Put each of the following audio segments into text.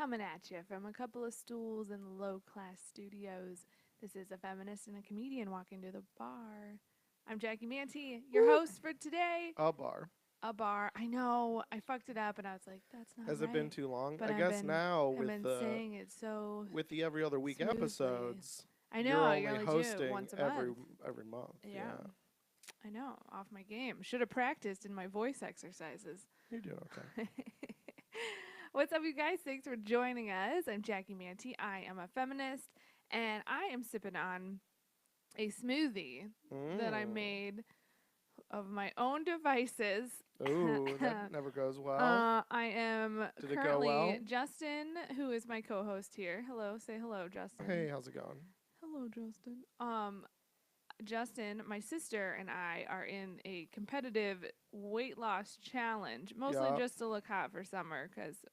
coming at you from a couple of stools in the low-class studios. This is a feminist and a comedian walking to the bar. I'm Jackie Manti, your Woo. host for today. A bar. A bar. I know, I fucked it up and I was like, that's not Has it been right. too long? But I I've guess been now I've been saying it so with the every other week smoothly. episodes, I you're know, you're only only do it hosting once a every month. every month. Yeah. Yeah. I know, off my game. Should have practiced in my voice exercises. You're doing okay. What's up, you guys? Thanks for joining us. I'm Jackie Manti. I am a feminist, and I am sipping on a smoothie that I Mm. made of my own devices. Ooh, that never goes well. I am Did it go well? currently Justin, who is my co-host here. Hello, say hello, Justin. Hey, how's it going? Hello, Justin. Justin, my sister, and I are in a competitive weight loss challenge, mostly Yeah. just to look hot for summer, because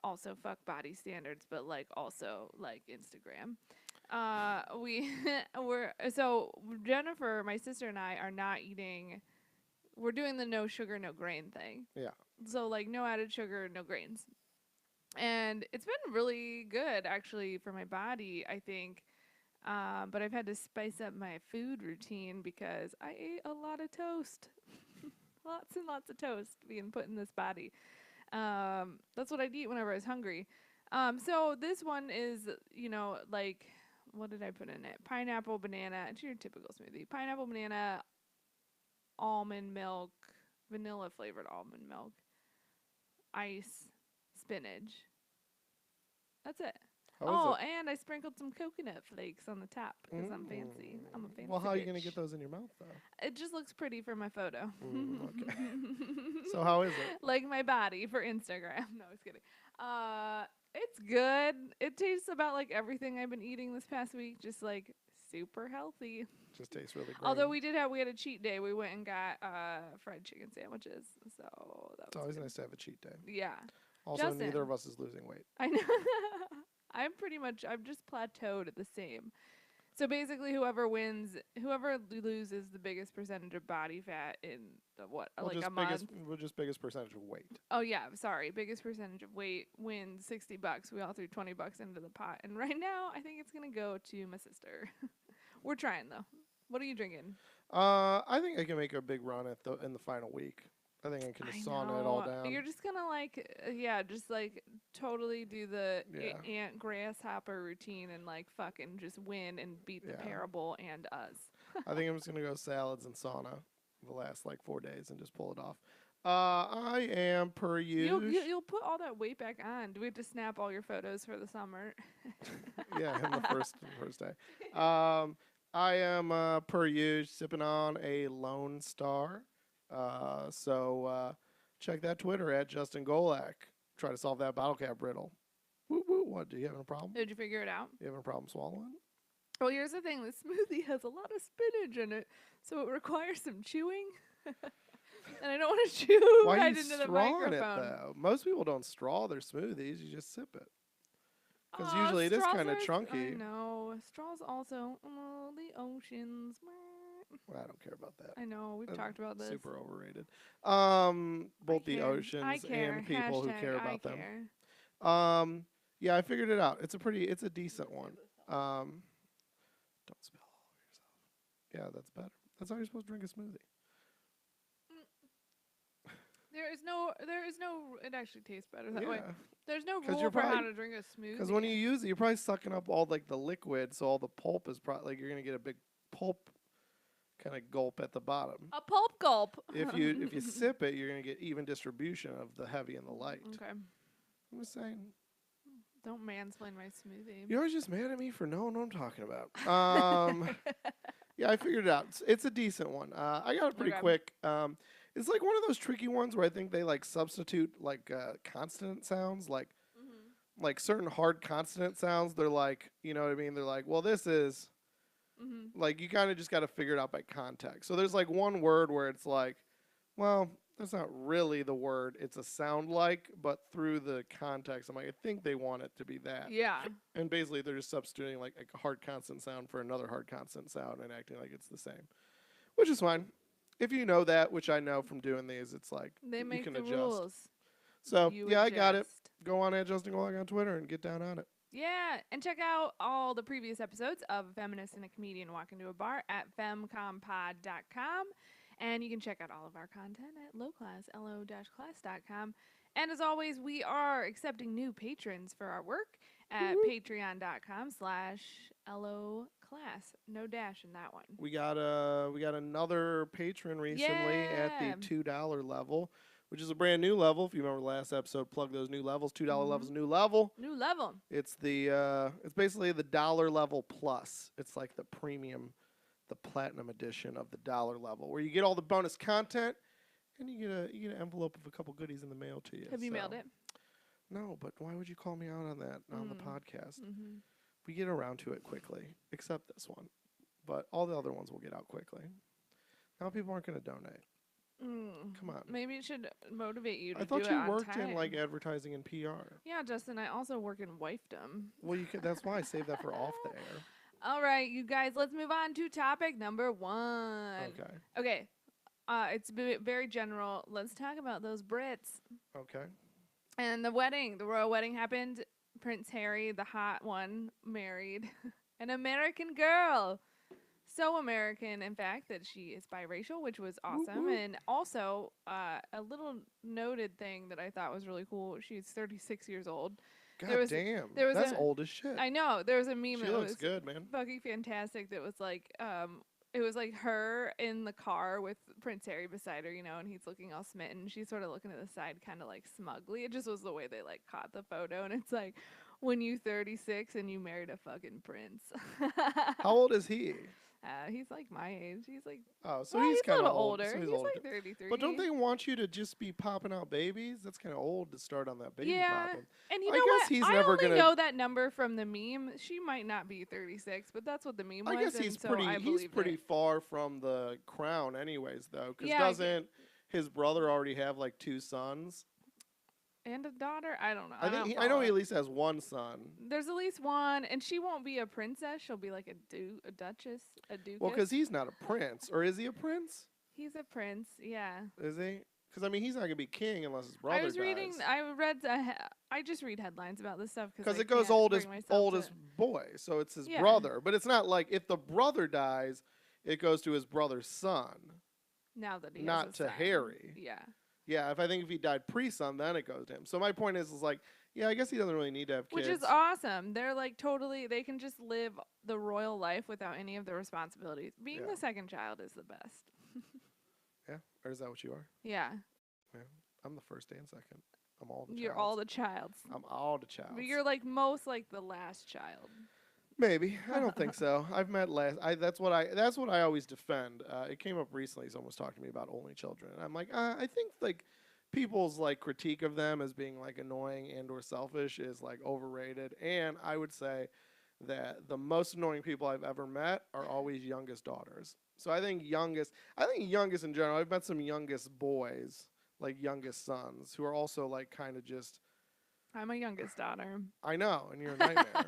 also fuck body standards, but like also like Instagram. We we're so Jennifer, my sister, and I are not eating. We're doing the no sugar, no grain thing. Yeah. So like no added sugar, no grains, and it's been really good actually for my body, I think. But I've had to spice up my food routine because I ate a lot of toast. Lots and lots of toast being put in this body. That's what I'd eat whenever I was hungry. So this one is, like, what did I put in it? Pineapple, banana. It's your typical smoothie. Pineapple, banana, almond milk, vanilla flavored almond milk, ice, spinach. That's it. How is And I sprinkled some coconut flakes on the top it? because I'm fancy. I'm a fancy Well, how are you bitch. gonna get those in your mouth though? It just looks pretty for my photo. Okay. So how is it? Like my body for Instagram. No, I was kidding. It's good. It tastes about like everything I've been eating this past week, just like super healthy. Just tastes really great. Although we had a cheat day. We went and got fried chicken sandwiches. So that It's was always good. nice to have a cheat day. Yeah. Also, Justin. neither of us is losing weight. I know. I've just plateaued at the same. So basically, whoever loses the biggest percentage of body fat in a month. Just biggest percentage of weight. Oh yeah, sorry, biggest percentage of weight wins $60. We all threw $20 into the pot, and right now I think it's gonna go to my sister. We're trying though. What are you drinking? I think I can make a big run in the final week. I think I can just sauna it all down. You're just gonna just like totally do the ant grasshopper routine and like fucking just win and beat the parable and us. I think I'm just gonna go salads and sauna the last like 4 days and just pull it off. I am per usual. You'll put all that weight back on. Do we have to snap all your photos for the summer? Yeah, in the first day. I am per usual sipping on a Lone Star. So check that Twitter at Justin Golak. Try to solve that bottle cap riddle. Woo woo. What? Do you have a problem? Did you figure it out? You having a problem swallowing? Well, here's the thing. The smoothie has a lot of spinach in it, so it requires some chewing. And I don't want to chew Why right you into the strawing microphone. it though? Most people don't straw their smoothies. You just sip it. Because usually it is kind of chunky. I know. Straws also. Oh, the oceans. Well, I don't care about that. I know. We've talked about this. Super overrated. Both the oceans and people who care about them. Yeah, I figured it out. It's a decent one. Don't spill all over yourself. Yeah, that's better. That's how you're supposed to drink a smoothie. There is no, it actually tastes better that way. There's no 'Cause rule for how to drink a smoothie. Because when you use it, you're probably sucking up all like the liquid, so all the pulp is probably like you're gonna get a big pulp kind of gulp at the bottom. A pulp gulp. If you sip it, you're gonna get even distribution of the heavy and the light. Okay. I'm just saying. Don't mansplain my smoothie. You're always just mad at me for knowing what I'm talking about. Yeah, I figured it out. It's a decent one. I got it pretty quick. It's like one of those tricky ones where I think they like substitute like consonant sounds, like certain hard consonant sounds. They're like, you know what I mean? They're like, well, this is like you kind of just got to figure it out by context. So there's like one word where it's like, well, that's not really the word. It's a sound like, but through the context, I'm like, I think they want it to be that. Yeah. And basically, they're just substituting like a hard consonant sound for another hard consonant sound and acting like it's the same, which is fine. If you know that, which I know from doing these, it's like they make you can the adjust. rules. So yeah, I got it. go on at Justin Golak on Twitter and get down on it. Yeah, and check out all the previous episodes of A Feminist and a Comedian Walk Into a Bar at FemComPod.com. And you can check out all of our content at lo-class.com. And as always, we are accepting new patrons for our work at patreon.com/loclass. No dash in that one. We got another patron recently at the $2 level, which is a brand new level. If you remember last episode, plug those new levels. $2 level's a new level. New level. It's it's basically the dollar level plus. It's like the premium, the platinum edition of the dollar level, where you get all the bonus content and you get an envelope of a couple goodies in the mail to you. Have you mailed it? No, but why would you call me out on that on the podcast? We get around to it quickly, except this one. But all the other ones will get out quickly. Now people aren't going to donate. Come on. Maybe it should motivate you to I thought do it you on worked time. in like advertising and PR. Yeah, Justin, I also work in wifedom. Well, that's why I saved that for off the air. All right, you guys, let's move on to topic number 1. Okay. It's very general. Let's talk about those Brits. Okay. And the wedding, the royal wedding happened. Prince Harry, the hot one, married an American girl. So American, in fact, that she is biracial, which was awesome. And also, a little noted thing that I thought was really cool. She's 36 years old. God damn. That's old as shit. I know. There was a meme. She looks good, man. Fucking fantastic. That was like, it was like her in the car with Prince Harry beside her, you know, and he's looking all smitten. She's sort of looking to the side, kind of like smugly. It just was the way they like caught the photo. And it's like, when you 36 and you married a fucking prince. How old is he? He's like my age. He's like, so he's kind of older. So he's older. like 33. But don't they want you to just be popping out babies? That's kind of old to start on that baby popping. And you I know guess what? he's I never only gonna know that number from the meme. She might not be 36, but that's what the meme was. I guess he's so pretty. I He's pretty it. far from the crown, anyways, though. Because Yeah, doesn't his brother already have like 2 sons? And a daughter? I don't know. I know he at least has 1 son. There's at least one, and she won't be a princess. She'll be like a duchess, a duke. Well, because he's not a prince. Or is he a prince? He's a prince, yeah. Is he? Because, I mean, he's not going to be king unless his brother dies. I just read headlines about this stuff. Because it goes oldest boy, so it's his brother. But it's not like if the brother dies, it goes to his brother's son. Now that he not has a to son. Harry. Yeah. Yeah, if he died pre-son, then it goes to him. So my point is like, yeah, I guess he doesn't really need to have kids. Which is awesome. They're like they can just live the royal life without any of the responsibilities. Being the second child is the best. Yeah? Or is that what you are? Yeah. Yeah. I'm the first and second. I'm all the You're all the childs. I'm all the childs. But you're like most like the last child. Maybe. I don't think so. I've met that's what I always defend. It came up recently. Someone was talking to me about only children. And I'm like, I think like people's like critique of them as being like annoying and or selfish is like overrated. And I would say that the most annoying people I've ever met are always youngest daughters. So I think youngest in general, I've met some youngest boys, like youngest sons, who are also like kind of just. I'm a youngest daughter. I know, and you're a nightmare.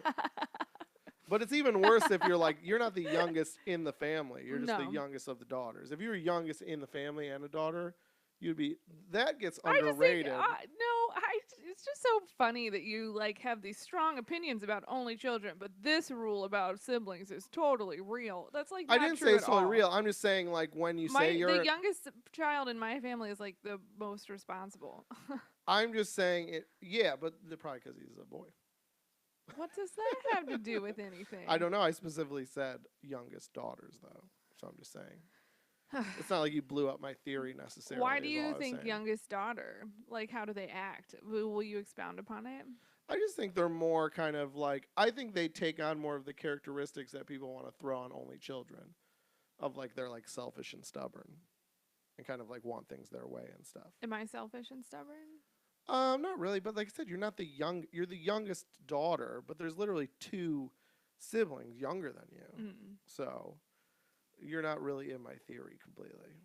But it's even worse if you're not the youngest in the family. You're just the youngest of the daughters. If you were youngest in the family and a daughter, that gets underrated. It's just so funny that you like have these strong opinions about only children, but this rule about siblings is totally real. That's like not I didn't true say it's at all. totally real. I'm just saying like when you say you're the youngest child in my family is like the most responsible. I'm just saying it. Yeah, but probably because he's a boy. What does that have to do with anything? I don't know. I specifically said youngest daughters, though. So I'm just saying. It's not like you blew up my theory necessarily. Why do you think youngest daughter? Like, how do they act? Will you expound upon it? I just think they're more kind of like, I think they take on more of the characteristics that people want to throw on only children. Of like, they're like selfish and stubborn. And kind of like want things their way and stuff. Am I selfish and stubborn? Not really, but like I said, you're the youngest daughter, but there's literally 2 siblings younger than you. So you're not really in my theory completely.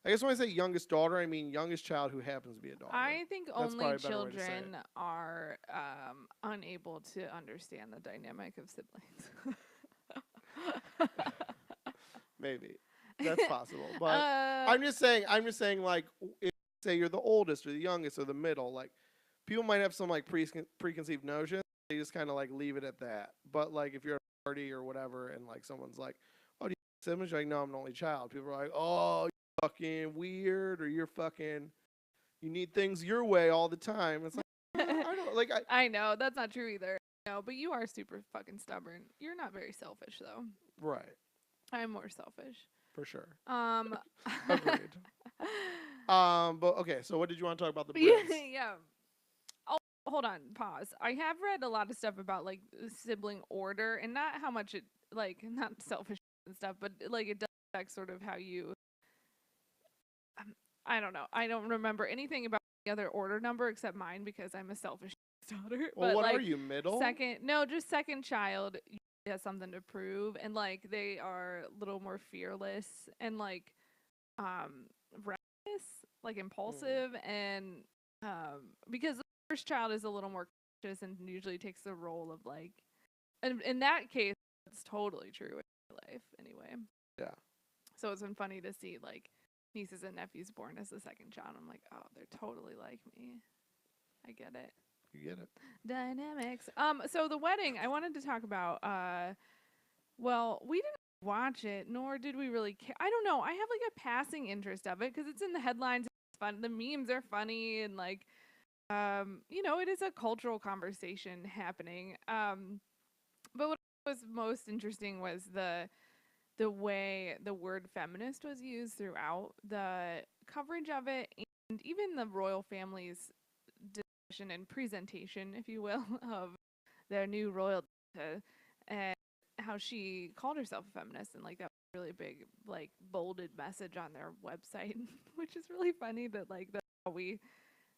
I guess when I say youngest daughter, I mean youngest child who happens to be a daughter. I think only children are unable to understand the dynamic of siblings. Maybe. That's possible. But I'm just saying like if say you're the oldest or the youngest or the middle, like people might have some like preconceived notions. They just kind of like leave it at that. But like if you're at a party or whatever, and like someone's like, "Oh, do you have siblings?" You're like, "No, I'm an only child." People are like, "Oh, you're fucking weird," or "You're fucking you need things your way all the time." It's like I don't like I I know that's not true either. No, but you are super fucking stubborn. You're not very selfish though. right I'm more selfish. for sure. Um, Agreed. But okay. So what did you want to talk about the yeah, Brits? yeah. Oh, hold on, pause. I have read a lot of stuff about like sibling order and not how much it like not selfish and stuff, but like it does affect sort of how you. Um, I don't know. I don't remember anything about the other order number except mine because I'm a selfish daughter. Well, But what are like you middle? second, no, just second child has something to prove, and like they are a little more fearless and like reckless, like Mm. impulsive, and because the first child is a little more cautious and usually takes the role of like, and in that case, it's totally true in my life anyway. Yeah, So it's been funny to see like nieces and nephews born as the second child. I'm like, oh, they're totally like me. I get it. you get it. Dynamics. So the wedding I wanted to talk about. Well, we didn't watch it, nor did we really care. I don't know. I have like a passing interest of it because it's in the headlines. It's fun. The memes are funny and like, it is a cultural conversation happening. But what was most interesting was the way the word feminist was used throughout the coverage of it, and even the royal family's discussion and presentation, if you will, of their new royal and how she called herself a feminist, and like that was a really big like bolded message on their website, which is really funny that like that's how we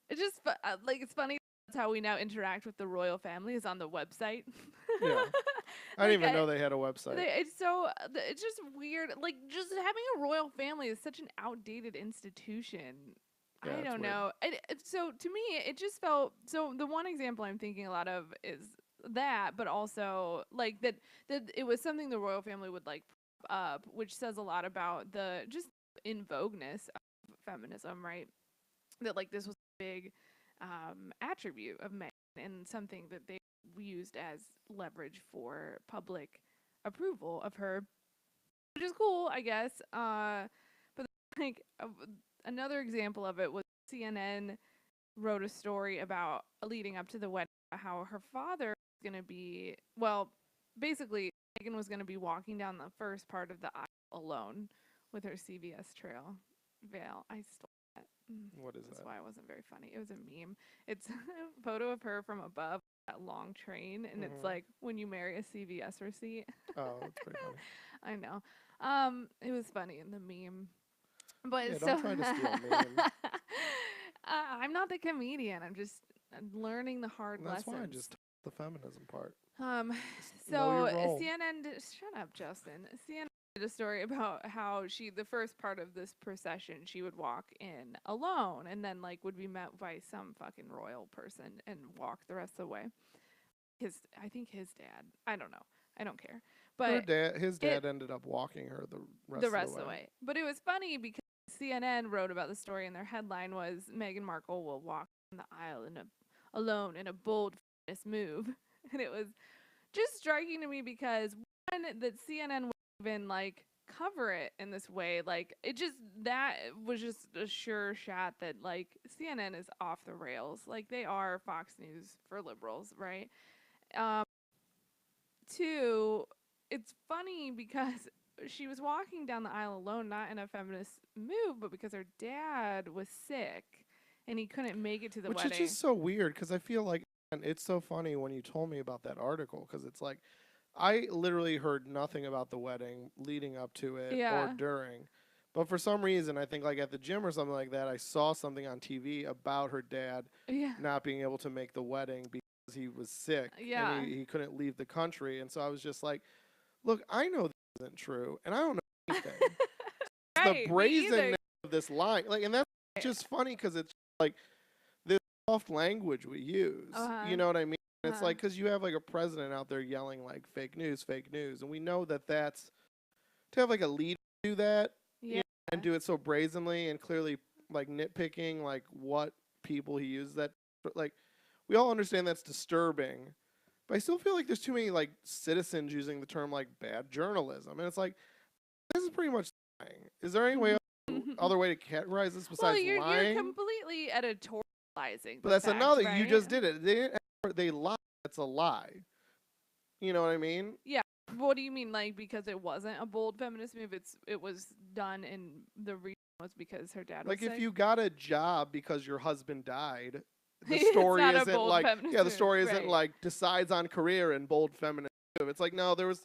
it's just like it's funny that's how we now interact with the royal family is on the website. Yeah, I didn't Like even know they had a website. it's so it's just weird. Like just having a royal family is such an outdated institution. Yeah, I it's don't weird. know. So to me, it just felt so. The one example I'm thinking a lot of is that, but also like that it was something the royal family would like prop up, which says a lot about the just in vogueness of feminism, right? That like this was a big attribute of men and something that they used as leverage for public approval of her, which is cool, I guess. But like another example of it was CNN wrote a story about leading up to the wedding, how her father was going to be, well, basically, Megan was going to be walking down the first part of the aisle alone with her CVS trail veil. I stole that. What is That's that? why it wasn't very funny. It was a meme. It's a photo of her from above that long train, and it's Hmm. like when you marry a CVS receipt. Oh, that's pretty funny. I know. It was funny in the meme. Yeah, But don't so try to steal memes. I'm not the comedian. I'm just learning the hard And that's why I lessons. just took the feminism part. Um, Just know your so role. CNN shut up, Justin. CNN did a story about how the first part of this procession she would walk in alone, and then like would be met by some fucking royal person and walk the rest of the way. I think his dad. I don't know. I don't care. But His it dad ended up walking her the the rest of the rest of the way. way. But it was funny because CNN wrote about the story, and their headline was Meghan Markle will walk down the aisle alone in a bold feminist move. And it was just striking to me because one that CNN would even like cover it in this way, like it just that was just a sure shot that like CNN is off the rails. Like they are Fox News for liberals, right? Um, Two, it's funny because she was walking down the aisle alone, not in a feminist move, but because her dad was sick and he couldn't make it to the Which is wedding. just so weird because I feel like, and it's so funny when you told me about that article because it's like I literally heard nothing about the wedding leading up to it or Yeah. during. But for some reason, I think like at the gym or something like that, I saw something on TV about her dad Yeah. not being able to make the wedding because he was sick and Yeah. he couldn't leave the country. And so I was just like, look, I know this isn't true and I don't know anything. It's the Right. Me either. brazenness of this line. Like, and that's just funny because it's like this soft language we use. Uh huh. You know what I mean? It's Uh-huh. like because you have like a president out there yelling like fake news, and we know that that's to have like a leader do that, you Yeah. know, and do it so brazenly and clearly like nitpicking like what people he uses that like. we all understand that's disturbing, but I still feel like there's too many like citizens using the term like bad journalism, and it's like this is pretty much lying. Is there any way other way to categorize this Well, besides you're lying? completely editorializing But the that's fact, another. You right? just did it. They lied. That's a lie. You know what I mean? Yeah. What do you mean, like because it wasn't a bold feminist move? It was done, and the reason was because her dad was Like if sick. you got a job because your husband died, the It's story not a isn't bold like feminist yeah, the move, story isn't right? like decides on career and bold feminist move. It's like no, there was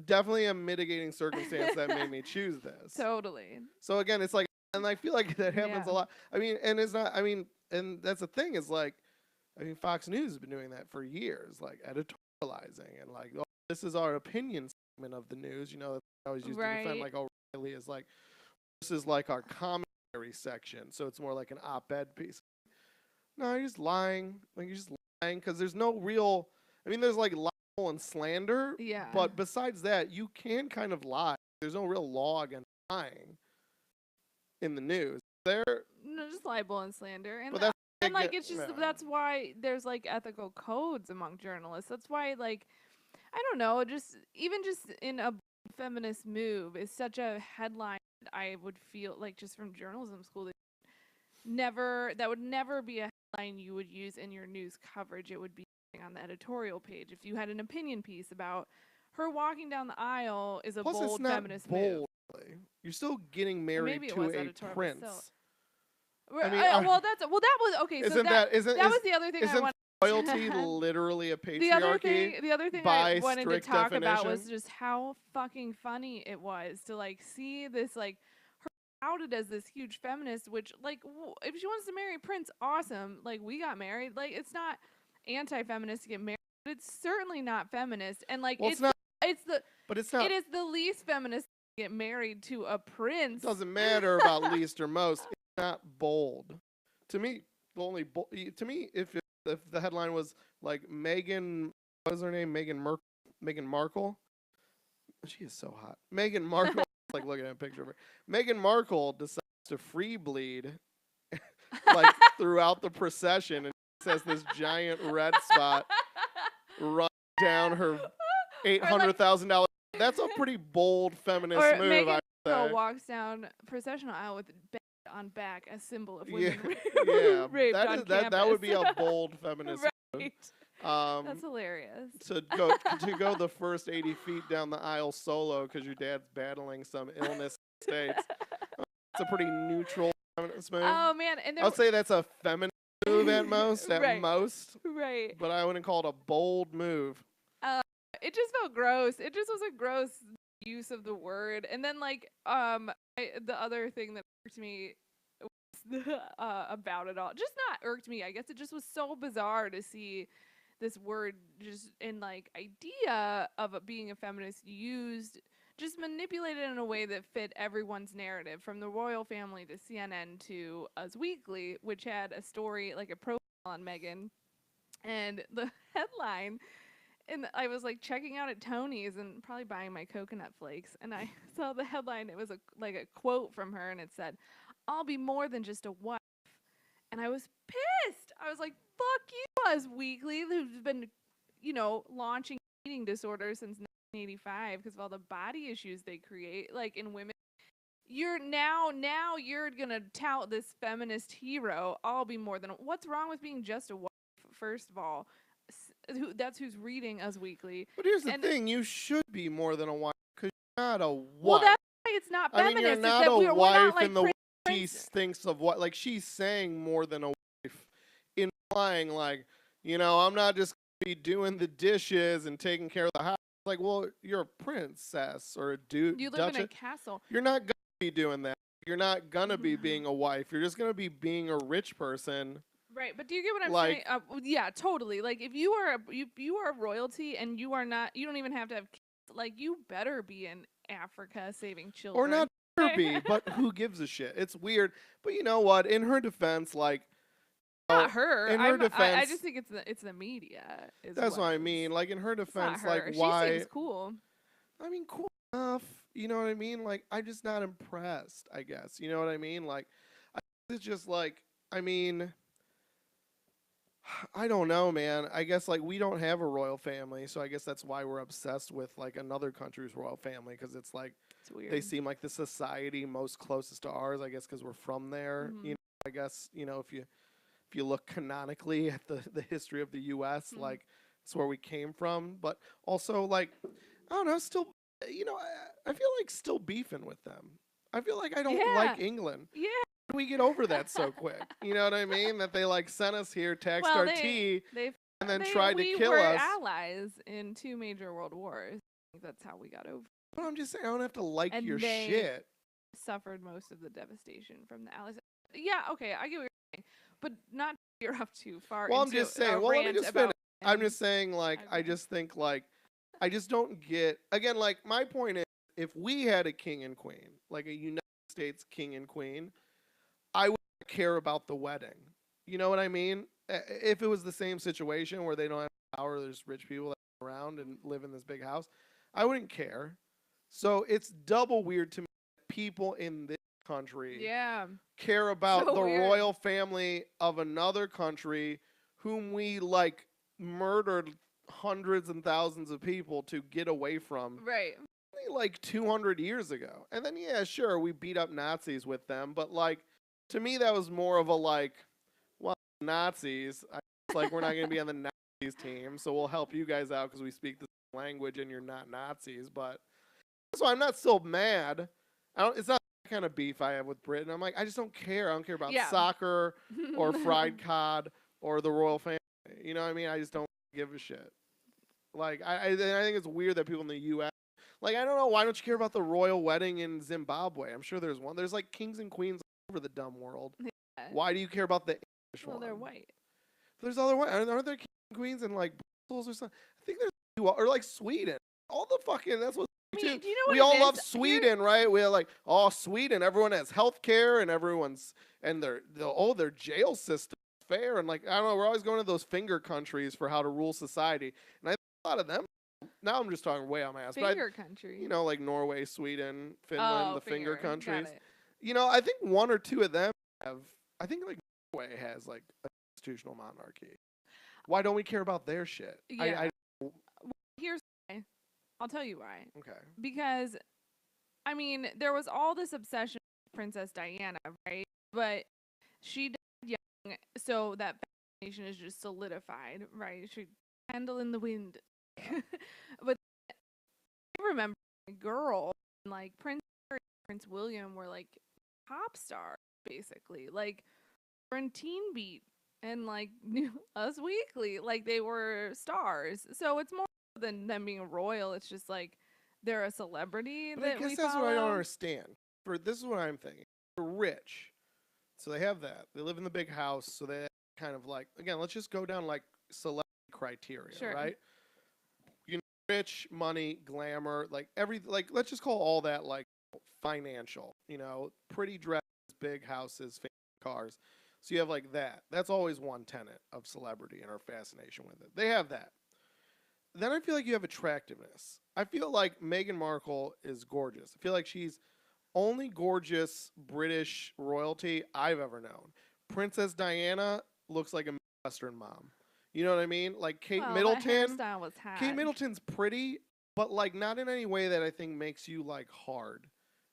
definitely a mitigating circumstance that made me choose this. Totally. So again, it's like, and I feel like that happens Yeah. a lot. I mean, and it's not. I mean, and that's the thing is like, I mean, Fox News has been doing that for years, like editorializing and like, oh, this is our opinion segment of the news. You know, that I always used to defend Right. like O'Reilly is like, this is like our commentary section, so it's more like an op-ed piece. No, you're just lying. Like you're just lying because there's no real. I mean, there's like libel and slander, Yeah. but besides that, you can kind of lie. There's no real law against lying in the news. There, No, just libel and slander, and but that's and like big, it's just yeah. that's why there's like ethical codes among journalists. That's why like I don't know, just even just in a feminist move is such a headline that I would feel like just from journalism school that would never be a headline you would use in your news coverage. It would be on the editorial page. If you had an opinion piece about her walking down the aisle is a Plus, it's bold not feminist move. bold. Really. You're still getting Or married maybe it to was a editorial, but still. prince. I mean, That was okay. So isn't that that was the other thing I isn't wanted. royalty literally a patriarchy The other thing I by wanted to strict talk about was definition? just how fucking funny it was to like see this like her outed as this huge feminist, which like if she wants to marry Prince, awesome. Like we got married. Like it's not anti-feminist to get married, but it's certainly not feminist. And like Well, it's not. it's the But it's it not. is the least feminist to get married to a It prince. doesn't matter about least or most. It's not bold. To me, the only to me, if the headline was like Megan, what is her name? Meghan Markle. She is so hot. Meghan Markle. Like looking at a picture of her. Meghan Markle decides to free bleed like throughout the procession and says this giant red spot run down her $800,000. That's a pretty bold feminist or move. Megan I Markle say. walks down processional aisle with bed on back, a symbol of Yeah, women yeah. raped That on is campus. that would be a bold feminist move. Right. That's Um, hilarious. to go the first 80 feet down the aisle solo because your dad's battling some illness in the states. It's a pretty neutral feminist move. Oh man, and there I'll say that's a feminist move at most, right. Right. But I wouldn't call it a bold move. It just felt gross. It just was a gross use of the word. And then like the other thing that irked me was about it all. Just not irked me. I guess it just was so bizarre to see this word just in like idea of it being a feminist used just manipulated in a way that fit everyone's narrative from the royal family to CNN to Us Weekly, which had a story like a profile on Meghan, and the headline, and I was like checking out at Tony's and probably buying my coconut flakes, and I saw the headline. It was a quote from her, and it said, "I'll be more than just a wife." And I was pissed. I was like, "Fuck you, Us Weekly, who's been, launching eating disorders since 1985 because of all the body issues they create, like in women. You're now you're gonna tout this feminist hero. I'll be more than. What's wrong with being just a wife? First of all, that's who's reading Us Weekly. But here's the thing: you should be more than a wife because you're not a wife. Well, that's why it's not I feminist. mean, you're it's not that a we're wife not like in the way she Prince. thinks of what. Like she's saying more than a wife, implying like, I'm not just gonna be doing the dishes and taking care of the house. Like, well, you're a princess or a dude. You live in a castle. You're not gonna be doing that. You're not gonna be being a wife. You're just gonna be being a rich person. Right, but do you get what I'm Like- saying? Yeah, totally. Like if you are royalty and you are not, you don't even have to have kids. Like you better be in Africa saving children. Or not better be, but who gives a shit? It's weird. But you know what? In her defense, like not her. in her I defense, just think it's the media. That's what I mean. Like in her defense, it's not her. like why? She seems cool. I mean, cool enough. You know what I mean? Like I'm just not impressed. I guess you know what I mean. Like it's just like I mean, I don't know, man. I guess like we don't have a royal family, so I guess that's why we're obsessed with like another country's royal family because it's like It's they weird. seem like the society most closest to ours. I guess because we're from there. Mm-hmm. I guess if you look canonically at the history of the U.S., Mm-hmm. like it's where we came from. But also like I don't know, still I feel like still beefing with them. I feel like I don't Yeah. like England. Yeah. We get over that so quick. You know what I mean? That they like sent us here, taxed Well, our tea, they and then they tried to we kill were us. allies in two major world wars. I think that's how we got over. But I'm just saying, I don't have to like your And they shit. suffered most of the devastation from the allies. Yeah, okay, I get what you're saying, but not you're up too far Well, I'm into just a saying. Well, let me rant just finish. about. I'm And just saying, like, I okay, just think, like, I just don't get. Again, like, my point is, if we had a king and queen, like a United States king and queen, I would care about the wedding. You know what I mean? If it was the same situation where they don't have power, there's rich people that are around and live in this big house, I wouldn't care. So it's double weird to me that people in this country yeah, care about so the weird, royal family of another country whom we like murdered hundreds and thousands of people to get away from right? only like 200 years ago. And then yeah, sure, we beat up Nazis with them, but like to me that was more of a like, well, Nazis, it's like we're not going to be on the Nazis team, so we'll help you guys out cuz we speak the same language and you're not Nazis, but so I'm not still mad. It's not the kind of beef I have with Britain. I'm like, I just don't care. I don't care about Yeah. soccer or fried cod or the royal family. You know what I mean? I just don't give a shit. Like, I think it's weird that people in the U.S. Like, I don't know. Why don't you care about the royal wedding in Zimbabwe? I'm sure there's one. There's like kings and queens all over the dumb world. Yeah. Why do you care about the English Well, one? they're white. There's other ones. Aren't there kings and queens in like Brussels or something? I think there's or like Sweden. All the fucking that's what I too. mean, do you We know what all it love is? Here, Sweden, right? We're like, oh, Sweden. Everyone has health care and everyone's and their jail system is fair and like I don't know. We're always going to those finger countries for how to rule society, and I think a lot of them. Now I'm just talking way on my ass, but finger country. like Norway, Sweden, Finland, Oh, the finger got countries. it. I think one or two of them have. I think like Norway has like a constitutional monarchy. Why don't we care about their shit? Yeah. Well, here's why. I'll tell you why. Okay. Because I mean, there was all this obsession with Princess Diana, right? But she died young, so that fascination is just solidified, right? She candle in the wind. But I remember a girl like Prince Harry, Prince William were like pop stars, basically. Like were in Teen Beat and like Us Weekly, like they were stars. So it's more than them being a royal. It's just like they're a celebrity But I that guess we that's what I don't follow. understand. For this is what I'm thinking. They're rich, so they have that. They live in the big house, so they kind of like again. Let's just go down like celebrity criteria, Sure. right? You know, rich, money, glamour, like every like. Let's just call all that like financial. Pretty dresses, big houses, fancy cars. So you have like that. That's always one tenet of celebrity and our fascination with it. They have that. Then I feel like you have attractiveness. I feel like Meghan Markle is gorgeous. I feel like she's only gorgeous British royalty I've ever known. Princess Diana looks like a Western mom. You know what I mean? Like Kate Well, that Middleton. hairstyle was Kate hot. Middleton's pretty, but like not in any way that I think makes you like hard.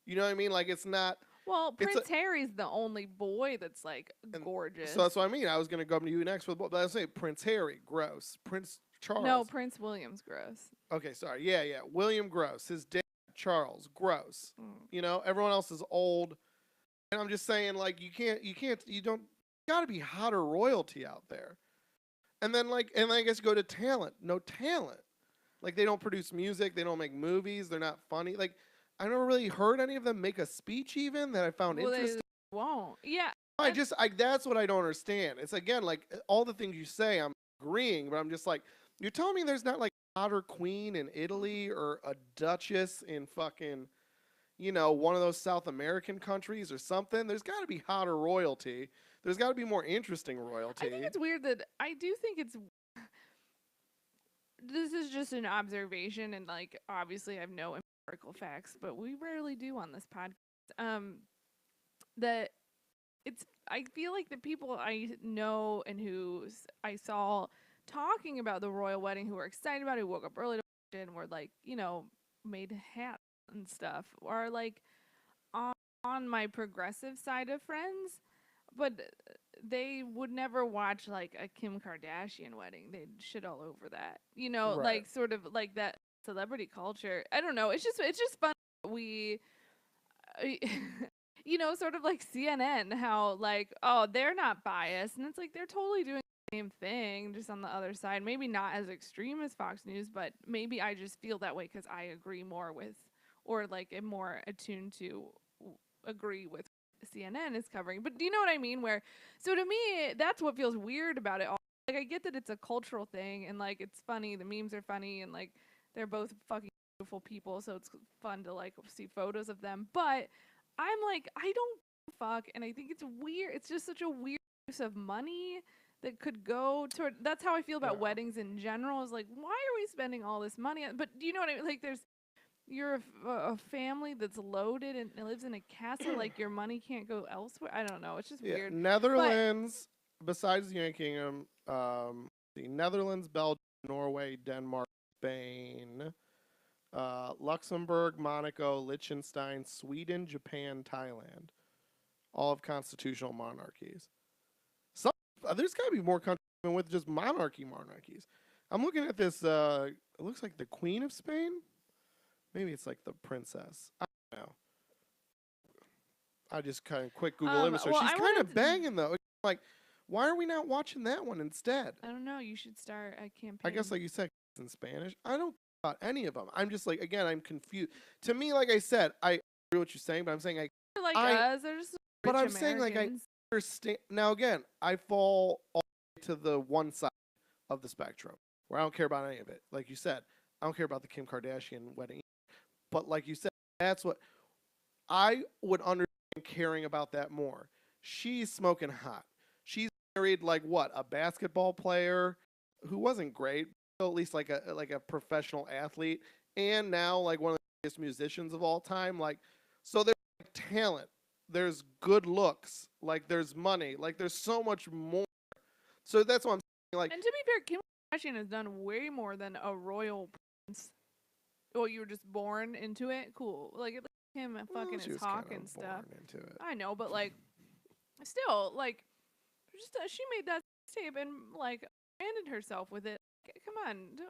You know what I mean? Like it's not. Well, It's a Prince Harry's the only boy that's like and so gorgeous. that's what I mean. I was gonna go to you next with, but I say Prince Harry, gross. Prince No, Charles. Prince William's gross. Okay, sorry. Yeah, yeah. William gross. His dad Charles gross. Mm. Everyone else is old. And I'm just saying, like, you don't gotta be hotter royalty out there. And then and I guess go to talent. No talent. Like they don't produce music, they don't make movies, they're not funny. Like I never really heard any of them make a speech even that I found Well, they interesting. won't. Yeah. That's what I don't understand. It's again like all the things you say, I'm agreeing, but I'm just like, you're telling me there's not like a hotter queen in Italy or a duchess in fucking, one of those South American countries or something. There's got to be hotter royalty. There's got to be more interesting I think royalty. it's weird that I do think it's this is just an observation and like obviously I have no empirical facts, but we rarely do on this podcast. That it's I feel like the people I know and who I saw talking about the royal wedding, who were excited about it, who woke up early to watch it, and were like, made hats and stuff, are like on, on my progressive side of friends, but they would never watch like a Kim Kardashian wedding. They'd shit all over that. Right. Like sort of like that celebrity culture. I don't know. It's just fun. We sort of like CNN, how like, oh, they're not biased, and it's like they're totally doing the same thing, just on the other side. Maybe not as extreme as Fox News, but maybe I just feel that way because I agree more with, or like am more attuned to agree with CNN is covering. But do you know what I mean? Where, so to me, that's what feels weird about it all. Like, I get that it's a cultural thing, and like it's funny, the memes are funny, and like they're both fucking beautiful people, so it's fun to like see photos of them. But I'm like, I don't fuck, and I think it's weird. It's just such a weird use of money that could go toward. That's how I feel Yeah. about weddings in general. Is like, why are we spending all this money on? But do you know what I mean? Like, you're a family that's loaded and lives in a castle. Like, your money can't go elsewhere. I don't know. It's just Yeah. weird. But Netherlands, besides the United Kingdom, the Netherlands, Belgium, Norway, Denmark, Spain, Luxembourg, Monaco, Liechtenstein, Sweden, Japan, Thailand, all of constitutional monarchies. Some there's got to be more countries with just monarchies. I'm looking at this. It looks like the Queen of Spain. Maybe it's like the princess. I don't know. I just kind of quick Google image. So well, she's I kind wanted of banging though. Like, why are we not watching that one instead? I don't know. You should start a I guess campaign. like you said, it's in Spanish. I don't care about any of them. I'm just like again, I'm confused. To me, like I said, I agree what you're saying, but I'm saying They're like I, us. They're just but rich I'm saying like I Americans. understand. Now again, I fall all the way to the one side of the spectrum where I don't care about any of it. Like you said, I don't care about the Kim Kardashian wedding. But like you said, that's what I would understand caring about that more. She's smoking hot. She's married like what? A basketball player who wasn't great, but at least like a professional athlete, and now like one of the biggest musicians of all time. Like, so there's like, talent, there's good looks, like there's money, like there's so much more. So that's what I'm saying. Like, And to be fair, Kim Kardashian has done way more than a royal prince. Well, you were just born into it. Cool. Like him well, fucking she his was kind hawk and of born stuff. into it. I know, but like still, like just she made that tape and like branded herself with it. Come on, don't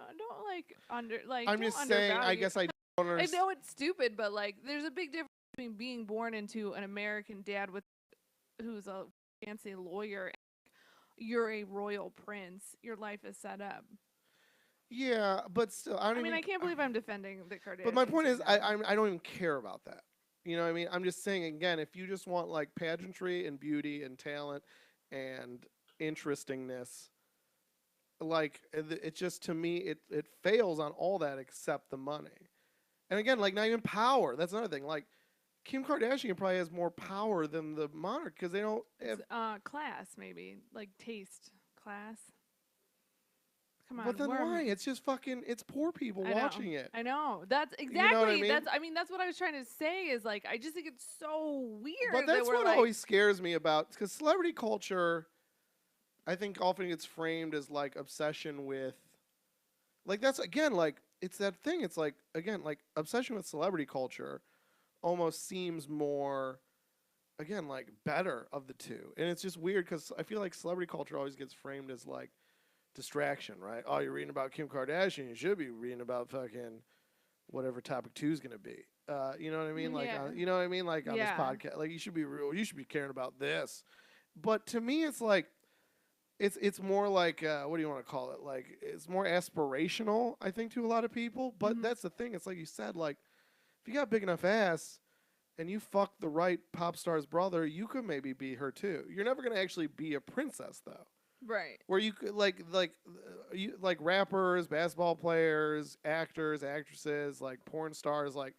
I'm don't just saying. I undervalue. guess I don't I understand. know it's stupid, but like there's a big difference between being born into an American dad with who's a fancy lawyer. You're a royal prince. Your life is set up. Yeah, but still, I don't I mean, even. I can't believe I'm defending the But my Kardashians point right is, now. I don't even care about that. You know what I mean? I'm just saying again, if you just want like pageantry and beauty and talent and interestingness, like it just to me it fails on all that except the money. And again, like not even power. That's another thing. Like Kim Kardashian probably has more power than the monarch because they don't It's have. class maybe like taste class. Come But on, then why? It's just fucking. It's poor people I know. watching it. I know. That's You know what I exactly. mean? That's what I was trying to say. Is like I just think it's so But weird that that's we're what like, always scares me about because celebrity culture I think often gets framed as like obsession with like that's again like it's that thing. It's like again like obsession with celebrity culture almost seems more again like better of the two, and it's just weird because I feel like celebrity culture always gets framed as like distraction, right? Oh, you're reading about Kim Kardashian, you should be reading about fucking whatever topic two is gonna be. You know what I mean? Like, yeah, you know what I mean? Like on this yeah. podcast, like you should be real. You should be caring about this. But to me, it's like it's more like what do you want to call it? Like it's more aspirational, I think, to a lot of people. But Mm-hmm. that's the thing. It's like you said, like if you got a big enough ass and you fuck the right pop star's brother, you could maybe be her too. You're never gonna actually be a princess though. Right. Where you could you like rappers, basketball players, actors, actresses, like porn stars, like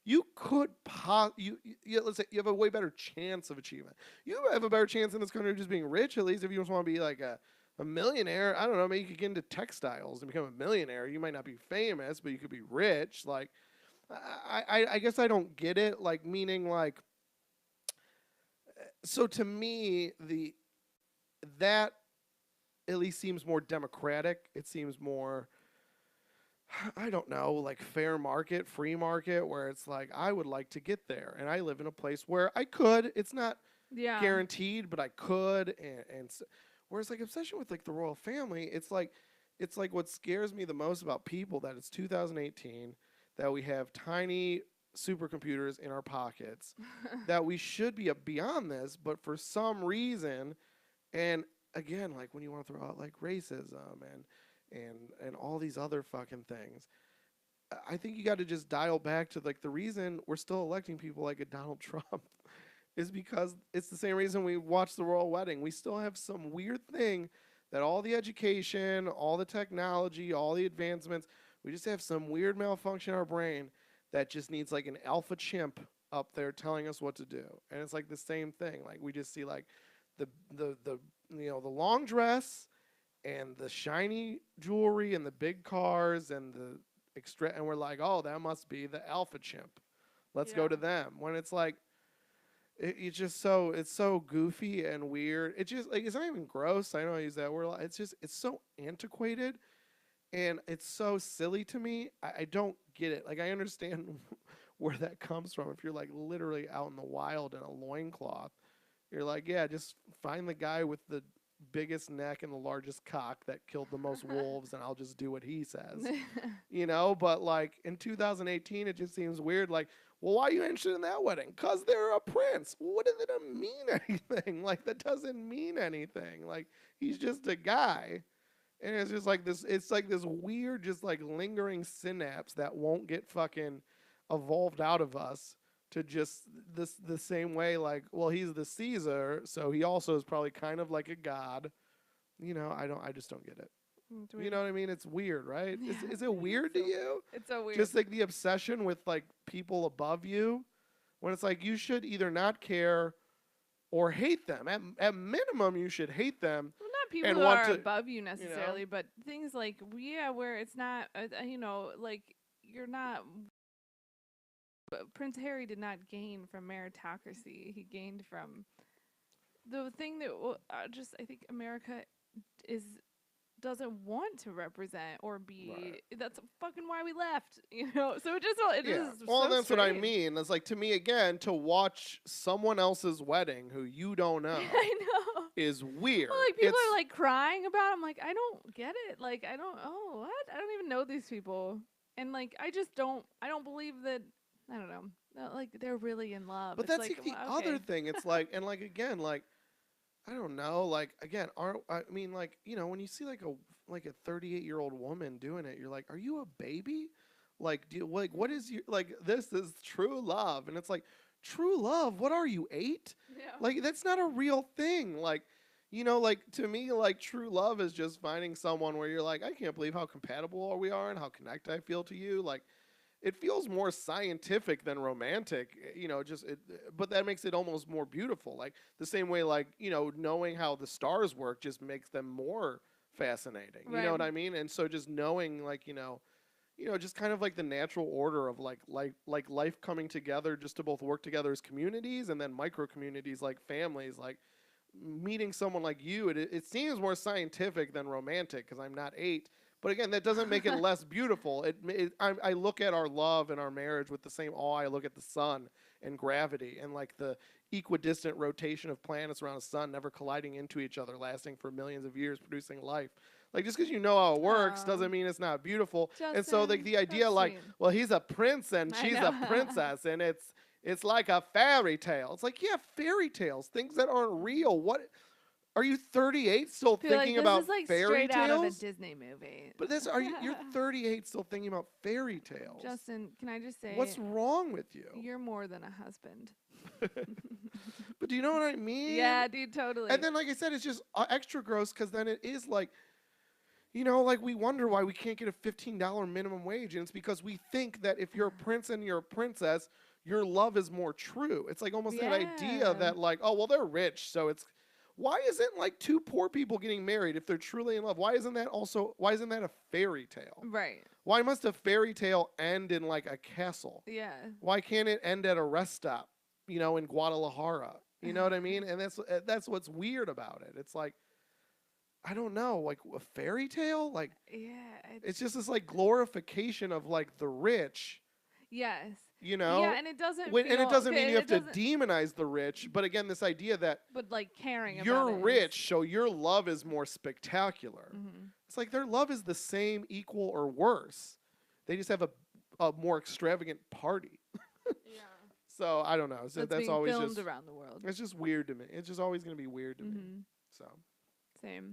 you could let's say you have a way better chance of achievement. You have a better chance in this country of just being rich, at least if you just want to be like a millionaire. I don't know, maybe you could get into textiles and become a millionaire. You might not be famous, but you could be rich. Like I guess I don't get it. Like meaning like So to me, that at least seems more democratic. It seems more, I don't know, like fair market, free market, where it's like I would like to get there, and I live in a place where I could. It's not Yeah. guaranteed, but I could. Whereas like obsession with like the royal family, it's like what scares me the most about people that it's 2018, that we have tiny supercomputers in our pockets, that we should be beyond this, but for some reason, and again, like when you want to throw out like racism and all these other fucking things, I think you got to just dial back to like the reason we're still electing people like a Donald Trump is because it's the same reason we watch the royal wedding. We still have some weird thing that all the education, all the technology, all the advancements, we just have some weird malfunction in our brain that just needs like an alpha chimp up there telling us what to do. And it's like the same thing. Like we just see like the the long dress and the shiny jewelry and the big cars and the extra, and we're like, "Oh, that must be the alpha chimp. Let's go Yeah. to them." When it's like it's just so it's so goofy and weird. It just like it's not even gross. I know I use that word a lot. It's just it's so antiquated and it's so silly to me. I don't get it. Like I understand where that comes from. If you're like literally out in the wild in a loincloth, you're like, yeah, just find the guy with the biggest neck and the largest cock that killed the most wolves and I'll just do what he says. But like in 2018 it just seems weird. Like, well, why are you interested in that wedding? Because they're a prince. What does it mean anything? Like that doesn't mean anything. Like he's just a guy. And it's just like this it's like this weird just like lingering synapse that won't get fucking evolved out of us to just this the same way like, well, he's the Caesar, so he also is probably kind of like a god. I just don't get it. It's You weird. know what I mean? It's weird, right? Yeah. Is it weird to you? It's so weird. Just like the obsession with like people above you, when it's like you should either not care or hate them. At minimum, you should hate them Well, not people and who want are to, above you you know. necessarily, but things like where it's not, like you're not. But Prince Harry did not gain from meritocracy. He gained from the thing that just I think America is doesn't want to represent or be. Right. That's fucking why we left. So it Yeah. is Well, so that's what I strange. mean. It's like to me again to watch someone else's wedding who you don't know I know. is weird. Well, like people It's are like crying about it. I'm like, I don't get it. Like I don't. Oh, what? I don't even know these people. And like I just don't. I don't believe that. I don't know. Like they're really in love. but It's that's like like the well, other okay. thing. It's like and like again like I don't know like again aren't I mean like when you see like a 38-year-old woman doing it, you're like, are you a baby? Like like what is your like this is true love, and it's like true love. What are you 8? Yeah. Like that's not a real thing. Like like to me, like true love is just finding someone where you're like, I can't believe how compatible we are and how connected I feel to you. Like it feels more scientific than romantic, but that makes it almost more beautiful. Like the same way, like, knowing how the stars work just makes them more fascinating. You know Right. what I mean? And so just knowing like, just kind of like the natural order of like life coming together just to both work together as communities and then micro communities like families, like meeting someone like you, it seems more scientific than romantic because I'm not 8. But again, that doesn't make it less beautiful. I look at our love and our marriage with the same awe I look at the sun and gravity and like the equidistant rotation of planets around the sun never colliding into each other, lasting for millions of years, producing life. Like just because you know how it works Oh, doesn't mean it's not beautiful. And so like Justin, the idea that's like, sweet. well, he's a prince and I she's a know. princess and it's like a fairy tale. It's like, yeah, fairy tales, things that aren't real. What are you 38 still Feel like thinking this about is like fairy straight out of a tales? Disney movie. But this are you're 38 still thinking about fairy tales. Justin, can I just say What's wrong with you? you're more than a husband. But do you know what I mean? Yeah, dude, totally. And then like I said, it's just extra gross because then it is like like we wonder why we can't get a $15 minimum wage, and it's because we think that if you're a prince and you're a princess, your love is more true. It's like almost that idea Yeah. that like, oh well, they're rich, so it's why isn't like two poor people getting married if they're truly in love? Why isn't that a fairy tale? Right. Why must a fairy tale end in like a castle? Yeah. Why can't it end at a rest stop, in Guadalajara? You know what I mean? And that's what's weird about it. It's like, I don't know, like a fairy tale. Like Yeah, it's just this like glorification of like the rich. yes. You Yeah, know, and it doesn't and it feel doesn't mean okay. you have It to doesn't, demonize the rich. But again, this idea that but like caring about you're it is. rich, so your love is more spectacular. Mhm. It's like their love is the same, equal, or worse. They just have a more extravagant party. Yeah. So I don't know. So That's that's being always filmed just around the world. it's just weird to me. It's just always gonna be weird to me. Mhm. So Same.